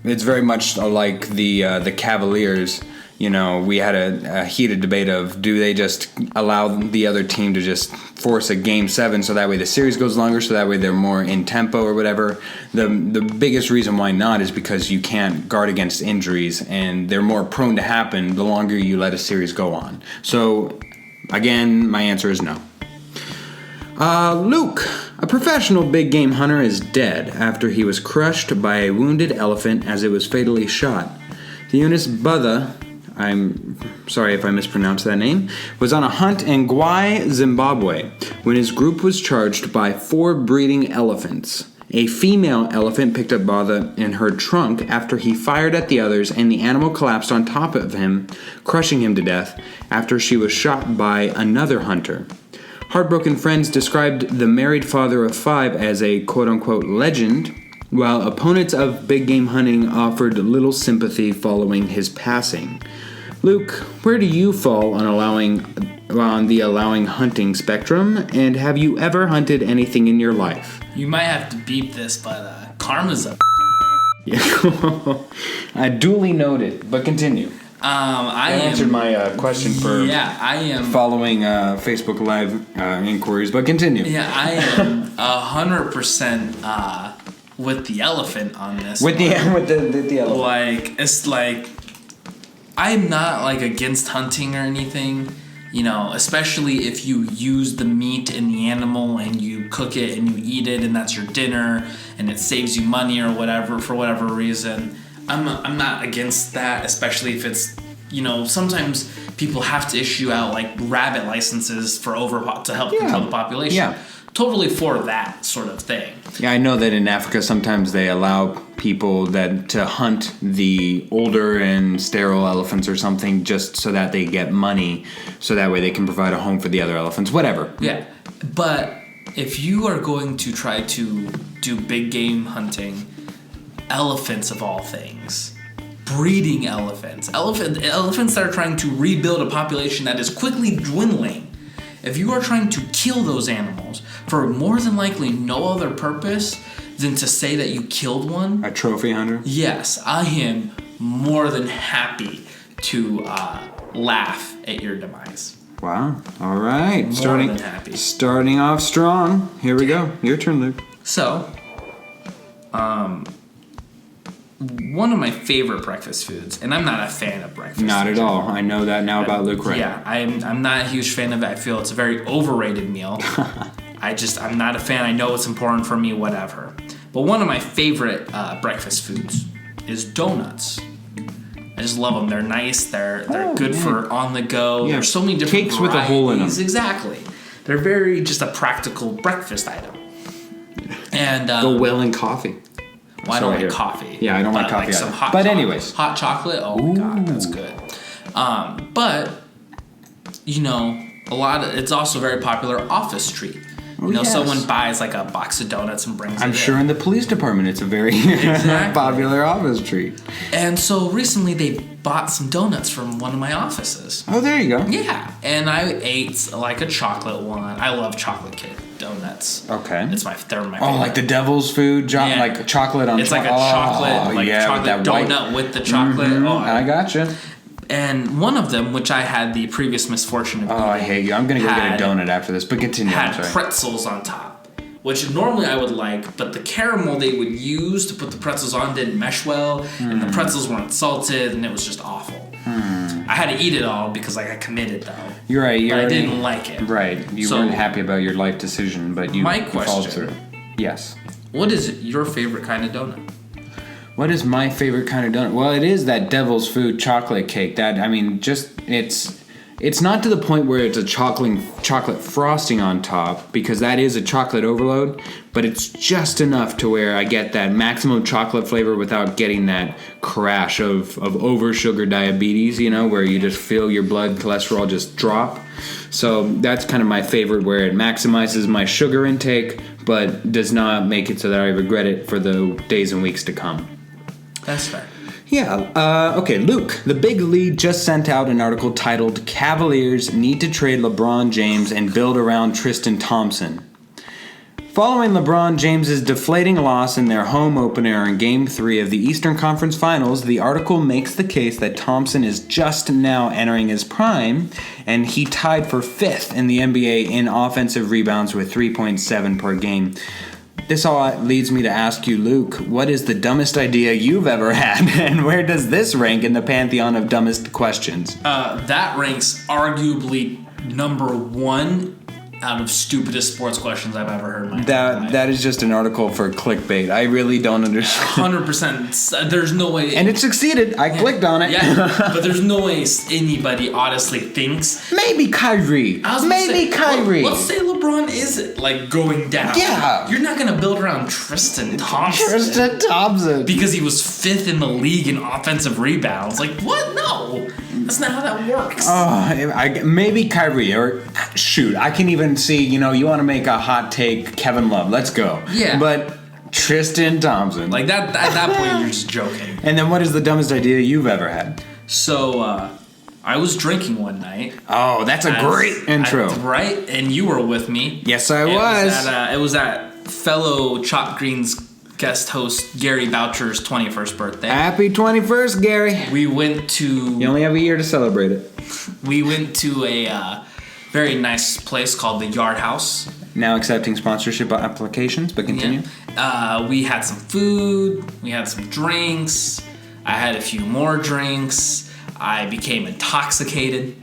it's very much like the Cavaliers. You know, we had a heated debate of, do they just allow the other team to just force a Game 7 so that way the series goes longer, so that way they're more in tempo or whatever. The biggest reason why not is because you can't guard against injuries, and they're more prone to happen the longer you let a series go on. So, again, my answer is no. Luke, a professional big game hunter, is dead after he was crushed by a wounded elephant as it was fatally shot. The Eunice Butha, I'm sorry if I mispronounced that name, was on a hunt in Gwai, Zimbabwe, when his group was charged by 4 breeding elephants. A female elephant picked up Botha in her trunk after he fired at the others, and the animal collapsed on top of him, crushing him to death after she was shot by another hunter. Heartbroken friends described the married father of 5 as a quote-unquote legend, while opponents of big game hunting offered little sympathy following his passing. Luke, where do you fall on the allowing hunting spectrum, and have you ever hunted anything in your life? You might have to beep this, but karma's a I duly noted, but continue. I answered my question for I am following Facebook Live inquiries, but continue. Yeah, I am 100% with the elephant on this. With the elephant. Like, it's like, I'm not like against hunting or anything, you know, especially if you use the meat in the animal and you cook it and you eat it and that's your dinner and it saves you money or whatever for whatever reason. I'm not against that, especially if it's, you know, sometimes people have to issue out like rabbit licenses for to help control the population. Yeah. Totally for that sort of thing. Yeah, I know that in Africa sometimes they allow people to hunt the older and sterile elephants or something just so that they get money, so that way they can provide a home for the other elephants, whatever. Yeah, but if you are going to try to do big game hunting, elephants of all things, breeding elephants that are trying to rebuild a population that is quickly dwindling, if you are trying to kill those animals for more than likely no other purpose than to say that you killed one, a trophy hunter, yes, I am more than happy to laugh at your demise. Wow. All right. More than happy. Starting off strong. Here we go. Your turn, Luke. So, one of my favorite breakfast foods, and I'm not a fan of breakfast. Not at all. I know that now about Luke Wright. Yeah, I'm not a huge fan of it. I feel it's a very overrated meal. I'm not a fan. I know it's important for me, whatever. But one of my favorite breakfast foods is donuts. I just love them. They're nice. They're good for on the go. Yeah. There's so many different cakes varieties. with a hole in them. Exactly. They're very just a practical breakfast item. And go well in coffee. Well, I don't like coffee. Yeah, I don't like coffee either. But anyways. Hot chocolate, oh my god, that's good. But, it's also a very popular office treat. Someone buys like a box of donuts and brings it in. I'm sure in the police department it's a very popular office treat. And so recently they bought some donuts from one of my offices. Oh, there you go. Yeah, and I ate like a chocolate one. I love chocolate cake donuts. Okay. They're my favorite. Oh, like the devil's food, like chocolate on. It's like a chocolate, chocolate donut with the chocolate. Mm-hmm. I gotcha. And one of them, which I had the previous misfortune of eating, I hate you. I'm gonna go get a donut after this, but continue. Had pretzels on top, which normally I would like, but the caramel they would use to put the pretzels on didn't mesh well, and the pretzels weren't salted, and it was just awful. I had to eat it all because I committed though. You're right. I didn't like it. Right. You weren't happy about your life decision, but you followed through. Yes. What is your favorite kind of donut? What is my favorite kind of donut? Well, it is that devil's food chocolate cake. It's not to the point where it's a chocolate frosting on top, because that is a chocolate overload, but it's just enough to where I get that maximum chocolate flavor without getting that crash of over sugar diabetes, where you just feel your blood cholesterol just drop. So that's kind of my favorite, where it maximizes my sugar intake, but does not make it so that I regret it for the days and weeks to come. That's fair. Yeah, okay, Luke. The Big Lead just sent out an article titled "Cavaliers Need to Trade LeBron James and Build Around Tristan Thompson." Following LeBron James's deflating loss in their home opener in Game 3 of the Eastern Conference Finals, the article makes the case that Thompson is just now entering his prime, and he tied for 5th in the NBA in offensive rebounds with 3.7 per game. This all leads me to ask you, Luke, what is the dumbest idea you've ever had, and where does this rank in the pantheon of dumbest questions? That ranks arguably number 1 out of stupidest sports questions I've ever heard in my life. That is just an article for clickbait. I really don't understand. 100%. There's no way. And it succeeded. I clicked on it. Yeah, but there's no way anybody honestly thinks. Maybe Kyrie. Kyrie. Let's say LeBron is going down. Yeah. You're not going to build around Tristan Thompson. Because he was 5th in the league in offensive rebounds. What? No. That's not how that works. Maybe Kyrie, or shoot, I can even see, you want to make a hot take, Kevin Love. Let's go. Yeah. But Tristan Thompson. That at that point, you're just joking. And then what is the dumbest idea you've ever had? So, I was drinking one night. Oh, that's a great intro. Right? And you were with me. Yes, I was. It was at fellow Chopped Greens guest host Gary Boucher's 21st birthday. Happy 21st, Gary. We went to... You only have a year to celebrate it. We went to a very nice place called the Yard House. Now accepting sponsorship applications, but continue. Yeah. We had some food. We had some drinks. I had a few more drinks. I became intoxicated.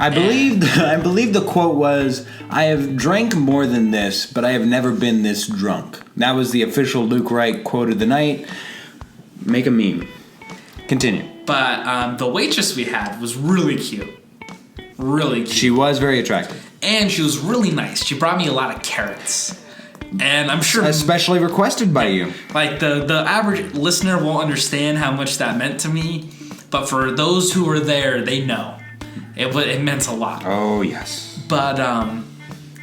I believe the quote was, "I have drank more than this, but I have never been this drunk." That was the official Luke Wright quote of the night. Make a meme. Continue. But the waitress we had was really cute. Really cute. She was very attractive. And she was really nice. She brought me a lot of carrots. And I'm sure... Especially requested by you. The average listener won't understand how much that meant to me. But for those who were there, they know. It meant a lot. Oh, yes. But,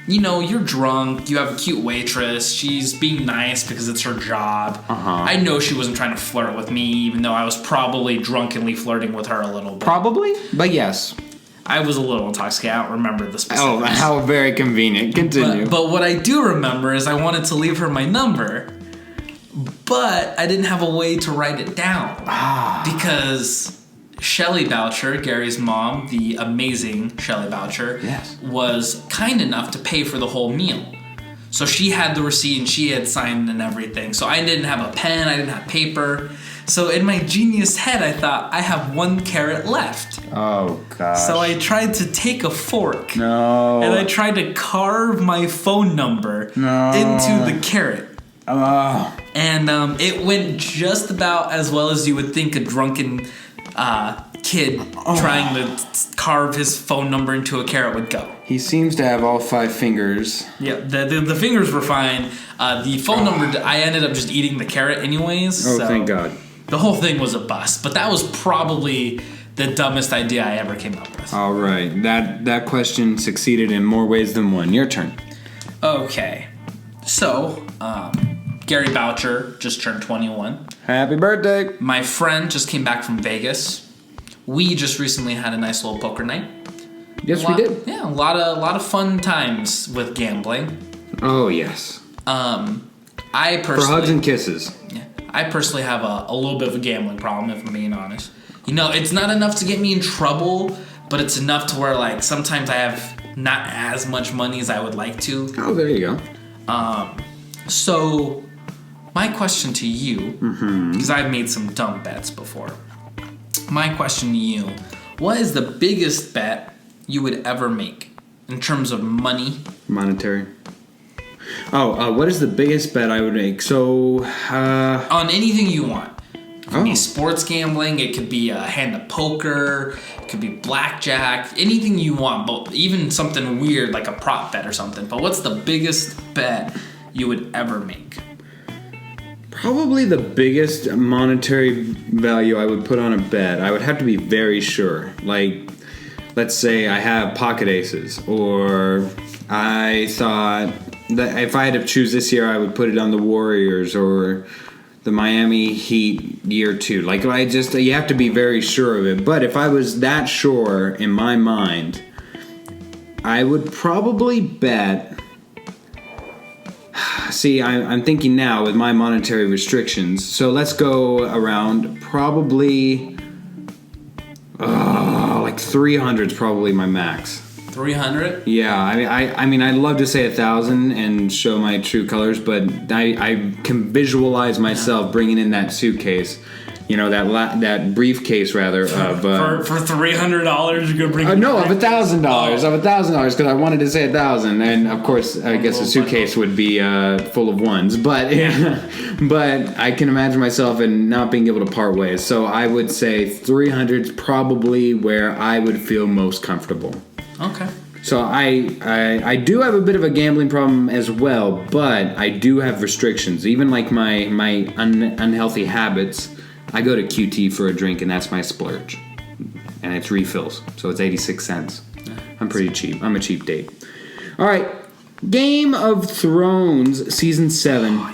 you're drunk. You have a cute waitress. She's being nice because it's her job. I know she wasn't trying to flirt with me, even though I was probably drunkenly flirting with her a little bit. Probably? But yes. I was a little intoxicated. I don't remember the specifics. Oh, how very convenient. Continue. But what I do remember is I wanted to leave her my number, but I didn't have a way to write it down. Because Shelly Boucher, Gary's mom, the amazing Shelly Boucher, was kind enough to pay for the whole meal. So she had the receipt and she had signed and everything. So I didn't have a pen, I didn't have paper. So in my genius head, I thought, I have 1 carrot left. Oh, gosh. So I tried to take a fork. No. And I tried to carve my phone number into the carrot. Oh. And it went just about as well as you would think a drunken kid trying to carve his phone number into a carrot would go. He seems to have all 5 fingers. Yeah, the fingers were fine. The phone number, I ended up just eating the carrot anyways. Oh, so thank God. The whole thing was a bust, but that was probably the dumbest idea I ever came up with. All right, that question succeeded in more ways than one. Your turn. Okay, so Gary Boucher just turned 21. Happy birthday. My friend just came back from Vegas. We just recently had a nice little poker night. Yes, we did. Yeah, a lot of fun times with gambling. Oh, yes. I personally, for hugs and kisses. Yeah, I personally have a little bit of a gambling problem, if I'm being honest. You know, it's not enough to get me in trouble, but it's enough to where, like, sometimes I have not as much money as I would like to. Oh, there you go. So, my question to you, because I've made some dumb bets before. My question to you, what is the biggest bet you would ever make in terms of money? Monetary. Oh, what is the biggest bet I would make? So, on anything you want. It could Oh. be sports gambling, it could be a hand of poker, it could be blackjack, anything you want, but even something weird like a prop bet or something. But what's the biggest bet you would ever make? Probably the biggest monetary value I would put on a bet, I would have to be very sure. Like, let's say I have pocket aces, or I thought that if I had to choose this year, I would put it on the Warriors or the Miami Heat year 2. Like, you have to be very sure of it. But if I was that sure in my mind, I would probably bet. See, I'm thinking now with my monetary restrictions. So let's go around probably like 300 is probably my max. 300? Yeah, I mean, I'd love to say 1,000 and show my true colors, but I can visualize myself bringing in that suitcase, you know, that briefcase rather of for $300 you could bring. no, of $1,000 because I wanted to say 1,000, and of course I guess a suitcase would be full of ones, but but I can imagine myself and not being able to part ways. So I would say 300 is probably where I would feel most comfortable. Okay. So I do have a bit of a gambling problem as well, but I do have restrictions. Even like my unhealthy habits, I go to QT for a drink, and that's my splurge. And it's refills, so it's 86 cents. I'm pretty cheap. I'm a cheap date. All right, Game of Thrones Season 7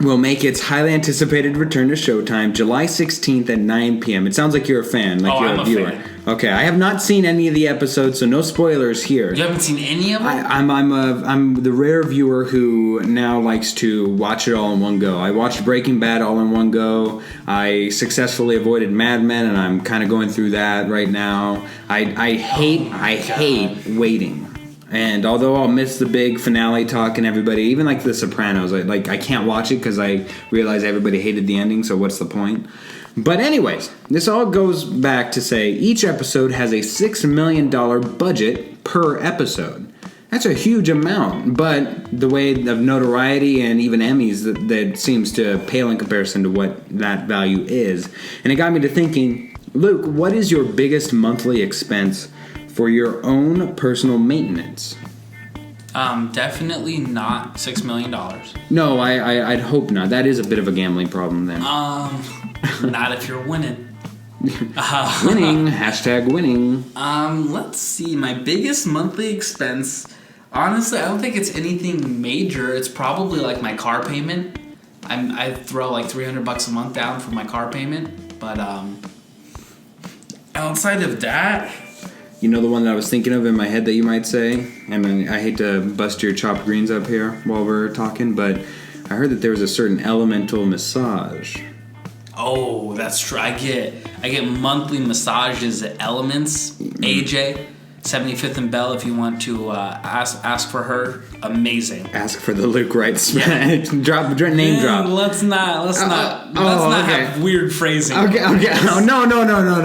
will make its highly anticipated return to Showtime July 16th at 9 p.m. It sounds like you're a fan, like you're a viewer. Fan. Okay, I have not seen any of the episodes, so no spoilers here. You haven't seen any of them? I'm the rare viewer who now likes to watch it all in one go. I watched Breaking Bad all in one go. I successfully avoided Mad Men, and I'm kind of going through that right now. I hate waiting. And although I'll miss the big finale talk and everybody, even like The Sopranos, I can't watch it because I realize everybody hated the ending, so what's the point? But anyways, this all goes back to say each episode has a $6 million budget per episode. That's a huge amount, but the way of notoriety and even Emmys, that seems to pale in comparison to what that value is. And it got me to thinking, Luke, what is your biggest monthly expense for your own personal maintenance? Definitely not $6 million. No, I'd hope not. That is a bit of a gambling problem then. Not if you're winning. Winning. Hashtag winning. Let's see. My biggest monthly expense, honestly, I don't think it's anything major. It's probably like my car payment. I throw like $300 a month down for my car payment. But outside of that... You know the one that I was thinking of in my head that you might say? And I hate to bust your chopped greens up here while we're talking, but I heard that there was a certain elemental massage. Oh, that's true. I get monthly massages at Elements. AJ, 75th and Bell, if you want to ask for her. Amazing. Ask for the Luke Wright name drop. Let's not have weird phrasing. Okay. No.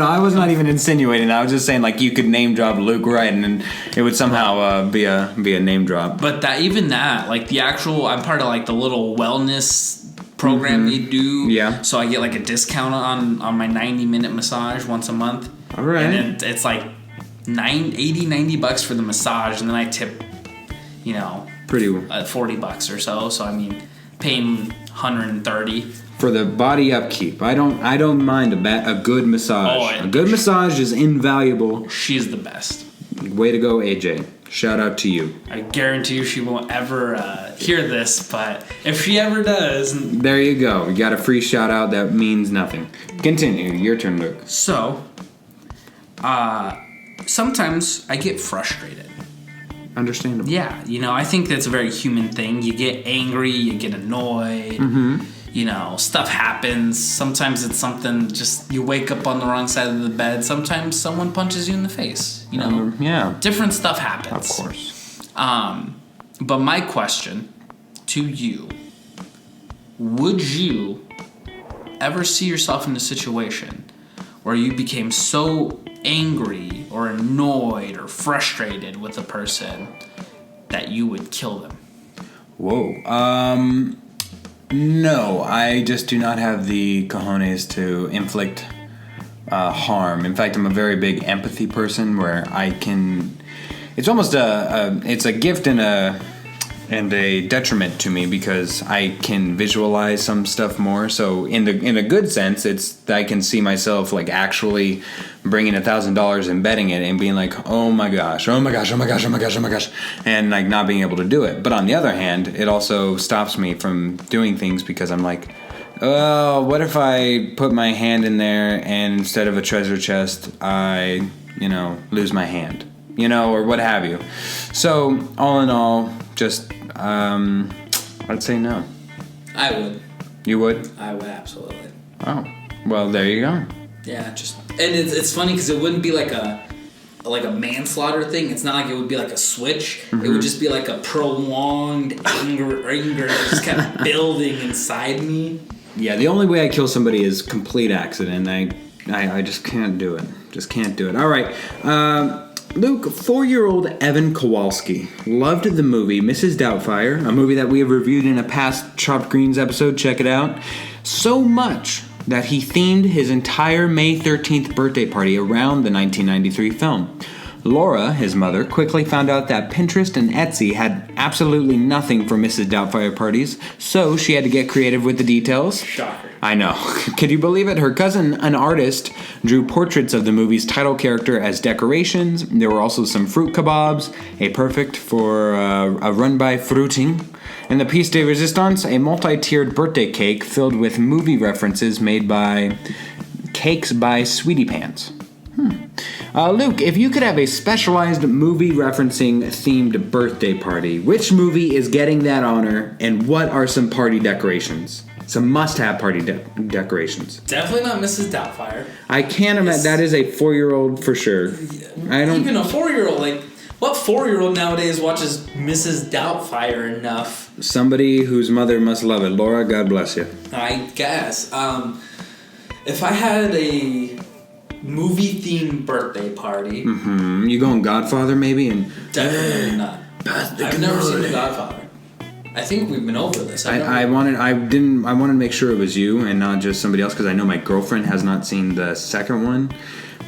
I was not even insinuating that. I was just saying like you could name drop Luke Wright and it would somehow be a name drop. But like the actual, I'm part of like the little wellness program they do. Yeah. So I get like a discount on my 90-minute massage once a month. All right. And it's like $90 for the massage, and then I tip, pretty $40 or so. So I mean, paying $130 for the body upkeep. I don't mind a good massage. A good massage is invaluable. She's the best. Way to go, AJ. Shout out to you. I guarantee you she won't ever hear this, but if she ever does... There you go. You got a free shout out that means nothing. Continue. Your turn, Luke. So, sometimes I get frustrated. Understandable. Yeah, I think that's a very human thing. You get angry, you get annoyed. Mm-hmm. Stuff happens. Sometimes it's something just you wake up on the wrong side of the bed. Sometimes someone punches you in the face. Yeah. Different stuff happens. Of course. But my question to you, would you ever see yourself in a situation where you became so angry or annoyed or frustrated with a person that you would kill them? Whoa. No, I just do not have the cojones to inflict harm. In fact, I'm a very big empathy person where I can... It's almost it's a gift and a detriment to me because I can visualize some stuff more. So in a good sense, it's that I can see myself like actually bringing $1,000 and betting it and being like, oh my gosh, and like not being able to do it. But on the other hand, it also stops me from doing things because I'm like, oh, what if I put my hand in there and instead of a treasure chest, I, lose my hand, or what have you. So all in all, just, I'd say no. I would. You would? I would, absolutely. Oh, well, there you go. Yeah, and it's funny because it wouldn't be like a manslaughter thing. It's not like it would be like a switch. Mm-hmm. It would just be like a prolonged anger that just kind of building inside me. Yeah, the only way I kill somebody is complete accident. I just can't do it. Just can't do it. All right. Luke, 4-year-old Evan Kowalski loved the movie Mrs. Doubtfire, a movie that we have reviewed in a past Chopped Greens episode. Check it out. So much that he themed his entire May 13th birthday party around the 1993 film. Laura, his mother, quickly found out that Pinterest and Etsy had absolutely nothing for Mrs. Doubtfire parties, so she had to get creative with the details. Shocker. I know. Could you believe it? Her cousin, an artist, drew portraits of the movie's title character as decorations. There were also some fruit kebabs, a perfect for a run by fruiting, and the piece de resistance, a multi-tiered birthday cake filled with movie references made by Cakes by Sweetie Pants. Luke, if you could have a specialized movie referencing themed birthday party, which movie is getting that honor, and what are some party decorations? Some must-have party decorations. Definitely not Mrs. Doubtfire. I can't imagine. That is a 4-year-old for sure. I don't even a 4-year-old. Like, what 4-year-old nowadays watches Mrs. Doubtfire enough? Somebody whose mother must love it. Laura, God bless you. I guess. If I had a movie-themed birthday party... Mm-hmm. You going Godfather, maybe? And definitely not. I've never seen The Godfather. I think we've been over this. I wanted to make sure it was you and not just somebody else because I know my girlfriend has not seen the second one,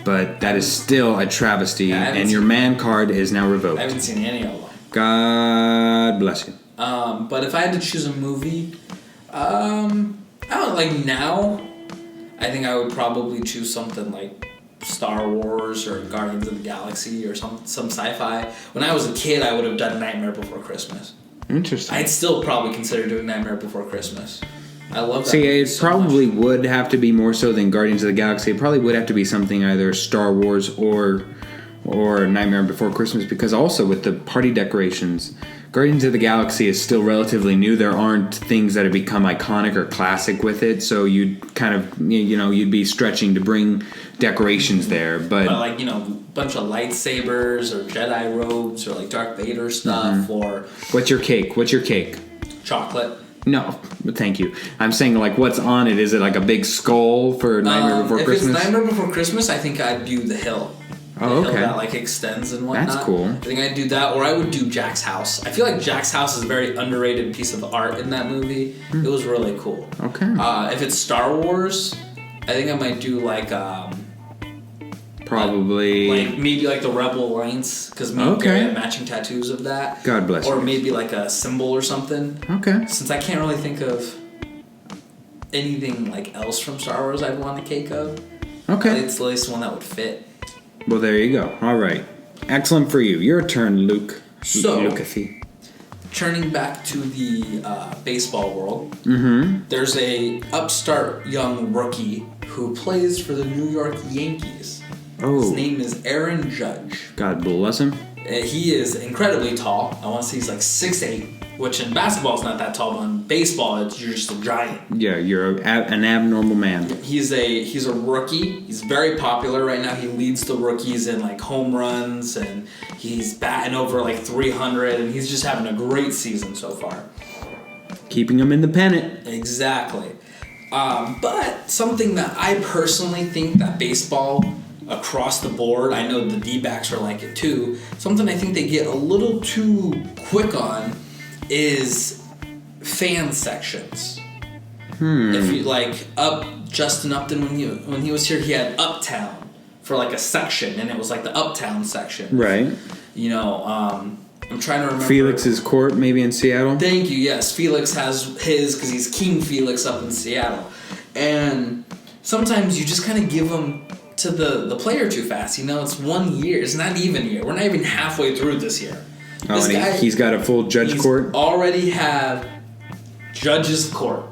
but that is still a travesty, and your man card is now revoked. I haven't seen any of them. God bless you. But if I had to choose a movie, I don't like now. I think I would probably choose something like Star Wars or Guardians of the Galaxy or some sci-fi. When I was a kid, I would have done Nightmare Before Christmas. Interesting. I'd still probably consider doing Nightmare Before Christmas. I love that. See, it probably would have to be more so than Guardians of the Galaxy. It probably would have to be something either Star Wars or Nightmare Before Christmas, because also with the party decorations, Guardians of the Galaxy is still relatively new. There aren't things that have become iconic or classic with it, so you'd kind of, you'd be stretching to bring decorations there. But like, bunch of lightsabers or Jedi robes or like Darth Vader stuff or... What's your cake? Chocolate. No, thank you. I'm saying, like, what's on it? Is it like a big skull for Nightmare Before Christmas? If it's Nightmare Before Christmas, I think I'd do The Hill. Oh, okay. That like extends and whatnot. That's cool. I think I'd do that, or I would do Jack's house. I feel like Jack's house is a very underrated piece of art in that movie. It was really cool. Okay. If it's Star Wars, I think I might do like probably like maybe like the Rebel Alliance, because me and Gary have matching tattoos of that. God bless you. Or maybe like a symbol or something. Okay. Since I can't really think of anything like else from Star Wars I'd want a cake of. Okay. It's at least one that would fit. Well, there you go. All right. Excellent for you. Your turn, Luke. So, Luke-a-fee. Turning back to the baseball world, there's a upstart young rookie who plays for the New York Yankees. Oh. His name is Aaron Judge. God bless him. He is incredibly tall. I want to say he's like 6'8", which in basketball is not that tall, but in baseball you're just a giant. Yeah, you're an abnormal man. He's a rookie. He's very popular right now. He leads the rookies in like home runs, and he's batting over like 300, and he's just having a great season so far. Keeping him in the pennant. Exactly. But something that I personally think that baseball across the board, I know the D-backs are like it too, something I think they get a little too quick on is fan sections. If you like Justin Upton when he was here, he had Uptown for like a section, and it was like the Uptown section. Right. You know, I'm trying to remember. Felix's Court, maybe in Seattle? Thank you, yes. Felix has his, because he's King Felix up in Seattle. And sometimes you just kind of give them to the player too fast. You know, it's 1 year. It's not even a year. We're not even halfway through this year. Oh, and he's got a full judge court? Already have Judge's Court.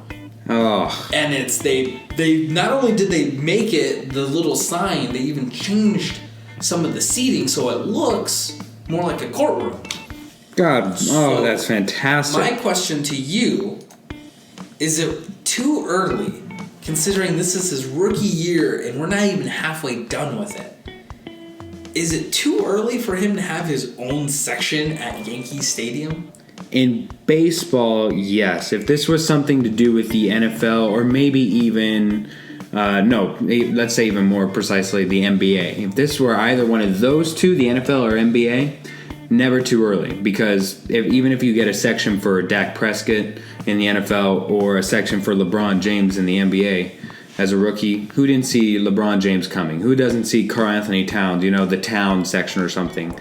Oh. And it's, they not only did they make it the little sign, they even changed some of the seating so it looks more like a courtroom. God, that's fantastic. My question to you, is it too early, considering this is his rookie year and we're not even halfway done with it? Is it too early for him to have his own section at Yankee Stadium? In baseball, yes. If this was something to do with the NFL, or maybe even, let's say even more precisely, the NBA. If this were either one of those two, the NFL or NBA, never too early. Because even if you get a section for Dak Prescott in the NFL or a section for LeBron James in the NBA as a rookie, who didn't see LeBron James coming? Who doesn't see Karl Anthony Towns, the town section or something?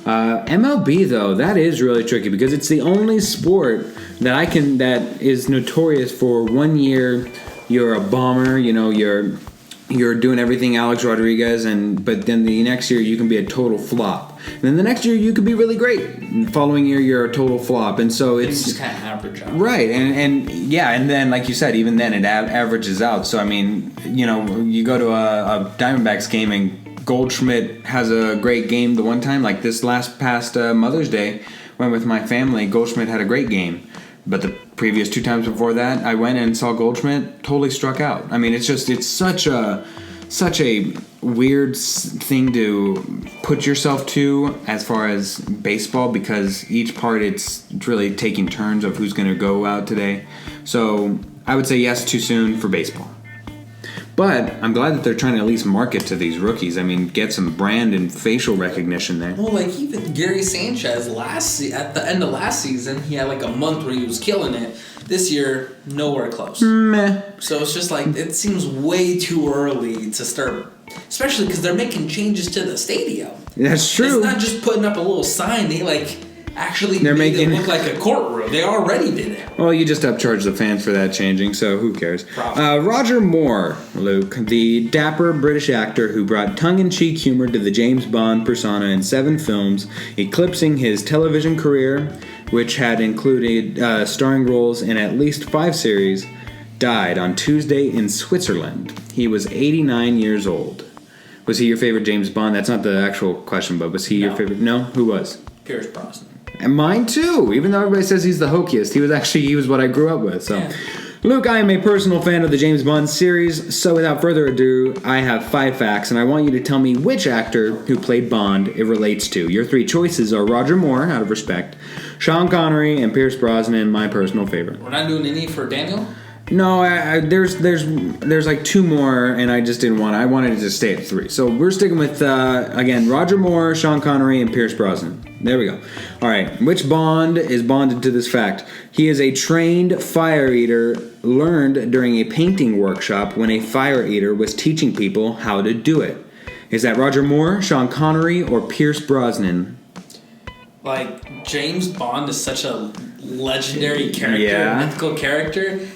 MLB, though, that is really tricky because it's the only sport that is notorious for 1 year you're a bomber, you're doing everything Alex Rodriguez, but then the next year you can be a total flop. And then the next year you could be really great. And the following year you're a total flop, and so it's just kind of average out. Right, and then like you said, even then it averages out. So I mean, you go to a Diamondbacks game and Goldschmidt has a great game the one time, like this past Mother's Day, went with my family. Goldschmidt had a great game, but the previous 2 times before that, I went and saw Goldschmidt totally struck out. I mean, it's such a weird thing to put yourself to as far as baseball, because each part it's really taking turns of who's going to go out today. So I would say yes, too soon for baseball. But I'm glad that they're trying to at least market to these rookies. I mean, get some brand and facial recognition there. Well, like even Gary Sanchez at the end of last season, he had like a month where he was killing it. This year, nowhere close. Meh. So it's just like, it seems way too early to start, especially because they're making changes to the stadium. That's true. It's not just putting up a little sign. They actually made it look like a courtroom. They already did it. Well, you just upcharge the fans for that changing, so who cares? Roger Moore, Luke, the dapper British actor who brought tongue-in-cheek humor to the James Bond persona in 7 films, eclipsing his television career, which had included starring roles in at least 5 series, died on Tuesday in Switzerland. He was 89 years old. Was he your favorite James Bond? That's not the actual question, but was he your favorite? No? Who was? Pierce Brosnan. And mine too, even though everybody says he's the hokiest. He was what I grew up with. So, yeah. Luke, I am a personal fan of the James Bond series, so without further ado, I have 5 facts, and I want you to tell me which actor who played Bond it relates to. Your 3 choices are Roger Moore, out of respect, Sean Connery, and Pierce Brosnan, my personal favorite. We're not doing any for Daniel? No, there's like two more, and I just didn't want. I wanted to stay at 3. So we're sticking with again Roger Moore, Sean Connery, and Pierce Brosnan. There we go. All right. Which Bond is bonded to this fact? He is a trained fire eater, learned during a painting workshop when a fire eater was teaching people how to do it. Is that Roger Moore, Sean Connery, or Pierce Brosnan? Like, James Bond is such a legendary character, mythical character.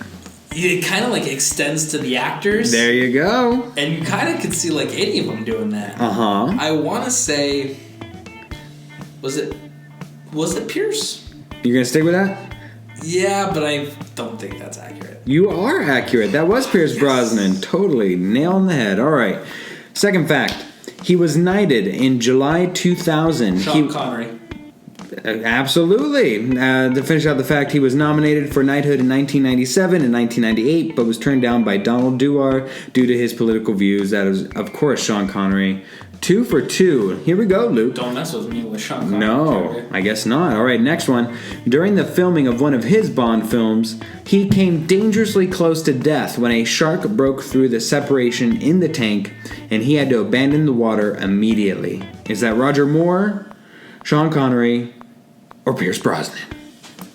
It kind of like extends to the actors. There you go. And you kind of could see like any of them doing that. Uh-huh. I want to say, was it Pierce? You're going to stick with that? Yeah, but I don't think that's accurate. You are accurate. That was Pierce Brosnan. Totally. Nail on the head. All right. Second fact. He was knighted in July 2000. Sean Connery. Absolutely. To finish out the fact, he was nominated for knighthood in 1997 and 1998, but was turned down by Donald Dewar due to his political views. That is, of course, Sean Connery. 2 for 2. Here we go, Luke. Don't mess with me with Sean Connery. No, I guess not. All right, next one. During the filming of one of his Bond films, he came dangerously close to death when a shark broke through the separation in the tank, and he had to abandon the water immediately. Is that Roger Moore, Sean Connery, or Pierce Brosnan?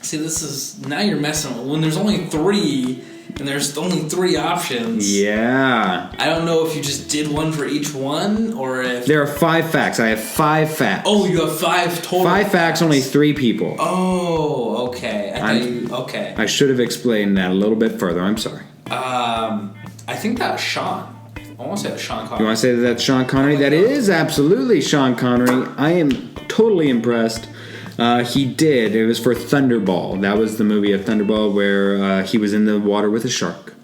See, this is... Now you're messing with... When there's only 3... And there's only 3 options. Yeah. I don't know if you just did one for each one, or if... There are 5 facts. I have 5 facts. Oh, you have 5 total 5 facts, only 3 people. Oh, okay. Okay. I should have explained that a little bit further. I'm sorry. I think that was Sean. I want to say that's Sean Connery. You want to say that that's Sean Connery? That is absolutely Sean Connery. I am totally impressed. He did. It was for Thunderball. That was the movie of Thunderball where he was in the water with a shark.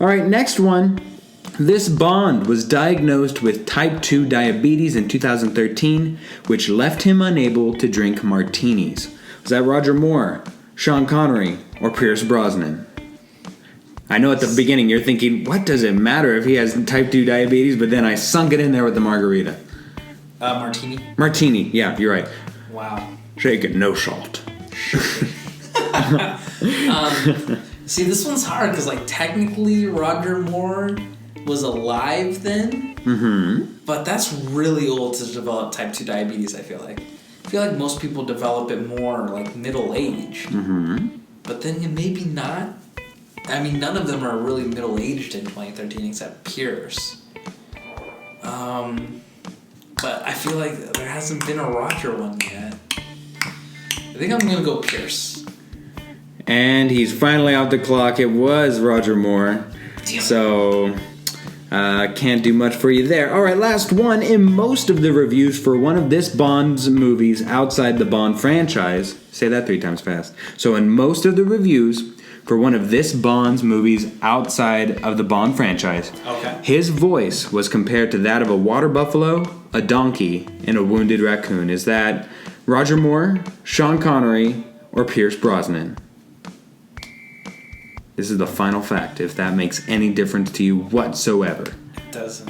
All right, next one. This Bond was diagnosed with type 2 diabetes in 2013, which left him unable to drink martinis. Was that Roger Moore, Sean Connery, or Pierce Brosnan? I know at the beginning you're thinking, what does it matter if he has type 2 diabetes? But then I sunk it in there with the margarita. Martini? Martini, yeah, you're right. Wow. Shake it, no salt. See, this one's hard because, like, technically Roger Moore was alive then. Mm-hmm. But that's really old to develop type 2 diabetes, I feel like. I feel like most people develop it more, like, middle age. Mm-hmm. But then maybe not. I mean, none of them are really middle-aged in 2013 except Pierce. But I feel like there hasn't been a Roger one yet. I think I'm going to go Pierce. And he's finally off the clock. It was Roger Moore. Damn. So, can't do much for you there. All right, last one. In most of the reviews for one of this Bond's movies outside the Bond franchise, say that 3 times fast. So, in most of the reviews for one of this Bond's movies outside of the Bond franchise, his voice was compared to that of a water buffalo, a donkey, and a wounded raccoon. Is that Roger Moore, Sean Connery, or Pierce Brosnan? This is the final fact, if that makes any difference to you whatsoever. It doesn't.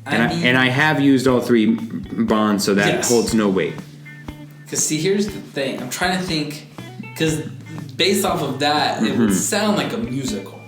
And I have used all 3 Bonds, so that holds no weight. Because, see, here's the thing. I'm trying to think, because based off of that, it would sound like a musical.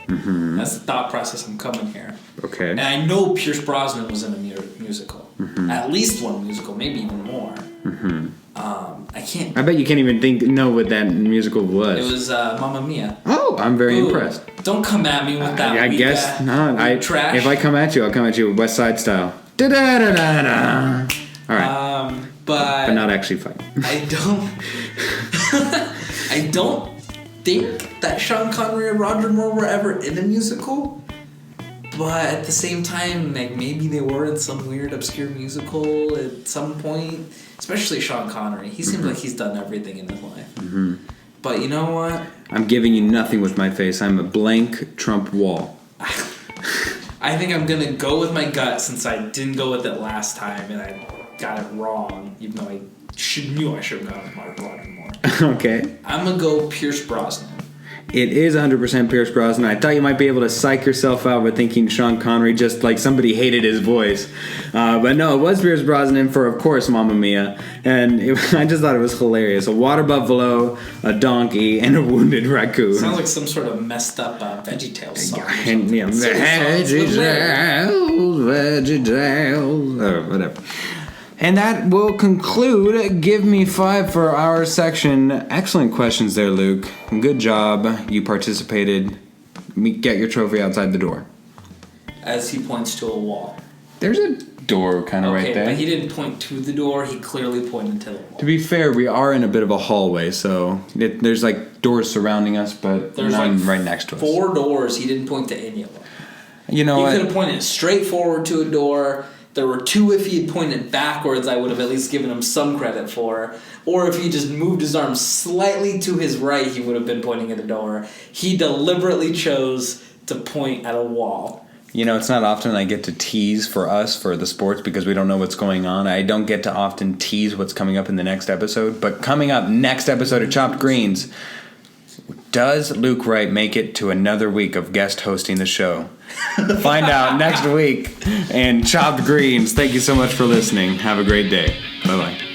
Mm-hmm. That's the thought process I'm coming here. Okay. And I know Pierce Brosnan was in a musical. Mm-hmm. At least one musical, maybe even more. Mm-hmm. I can't... I bet you can't even know what that musical was. It was Mamma Mia. Oh, I'm very impressed. Don't come at me with that. I guess not. Trash. If I come at you, I'll come at you with West Side Style. Da-da-da-da-da. All right. But not actually fight. I don't think that Sean Connery or Roger Moore were ever in a musical. But at the same time, like, maybe they were in some weird, obscure musical at some point. Especially Sean Connery. He seems like he's done everything in his life. Mm-hmm. But you know what? I'm giving you nothing with my face. I'm a blank Trump wall. I think I'm going to go with my gut since I didn't go with it last time and I got it wrong, even though I knew I should have gone with Roger Moore. Okay. I'm going to go Pierce Brosnan. It is 100% Pierce Brosnan. I thought you might be able to psych yourself out with thinking Sean Connery, just like somebody hated his voice. But no, it was Pierce Brosnan for, of course, Mamma Mia. And I just thought it was hilarious. A water buffalo, a donkey, and a wounded raccoon. Sounds like some sort of messed up VeggieTales song. VeggieTales, whatever. And that will conclude Give Me 5 for our section. Excellent questions there, Luke. Good job. You participated. Get your trophy outside the door. As he points to a wall. There's a door kind of right there. But he didn't point to the door. He clearly pointed to the wall. To be fair, we are in a bit of a hallway, so there's like doors surrounding us, but there's none right next to us. 4 doors. He didn't point to any of them. You know what? He could have pointed straight forward to a door. There were 2 if he had pointed backwards, I would have at least given him some credit for. Or if he just moved his arm slightly to his right, he would have been pointing at a door. He deliberately chose to point at a wall. You know, it's not often I get to tease for us for the sports because we don't know what's going on. I don't get to often tease what's coming up in the next episode. But coming up, next episode of Chopped Greens, does Luke Wright make it to another week of guest hosting the show? Find out next week in Chopped Greens. Thank you so much for listening. Have a great day. Bye-bye.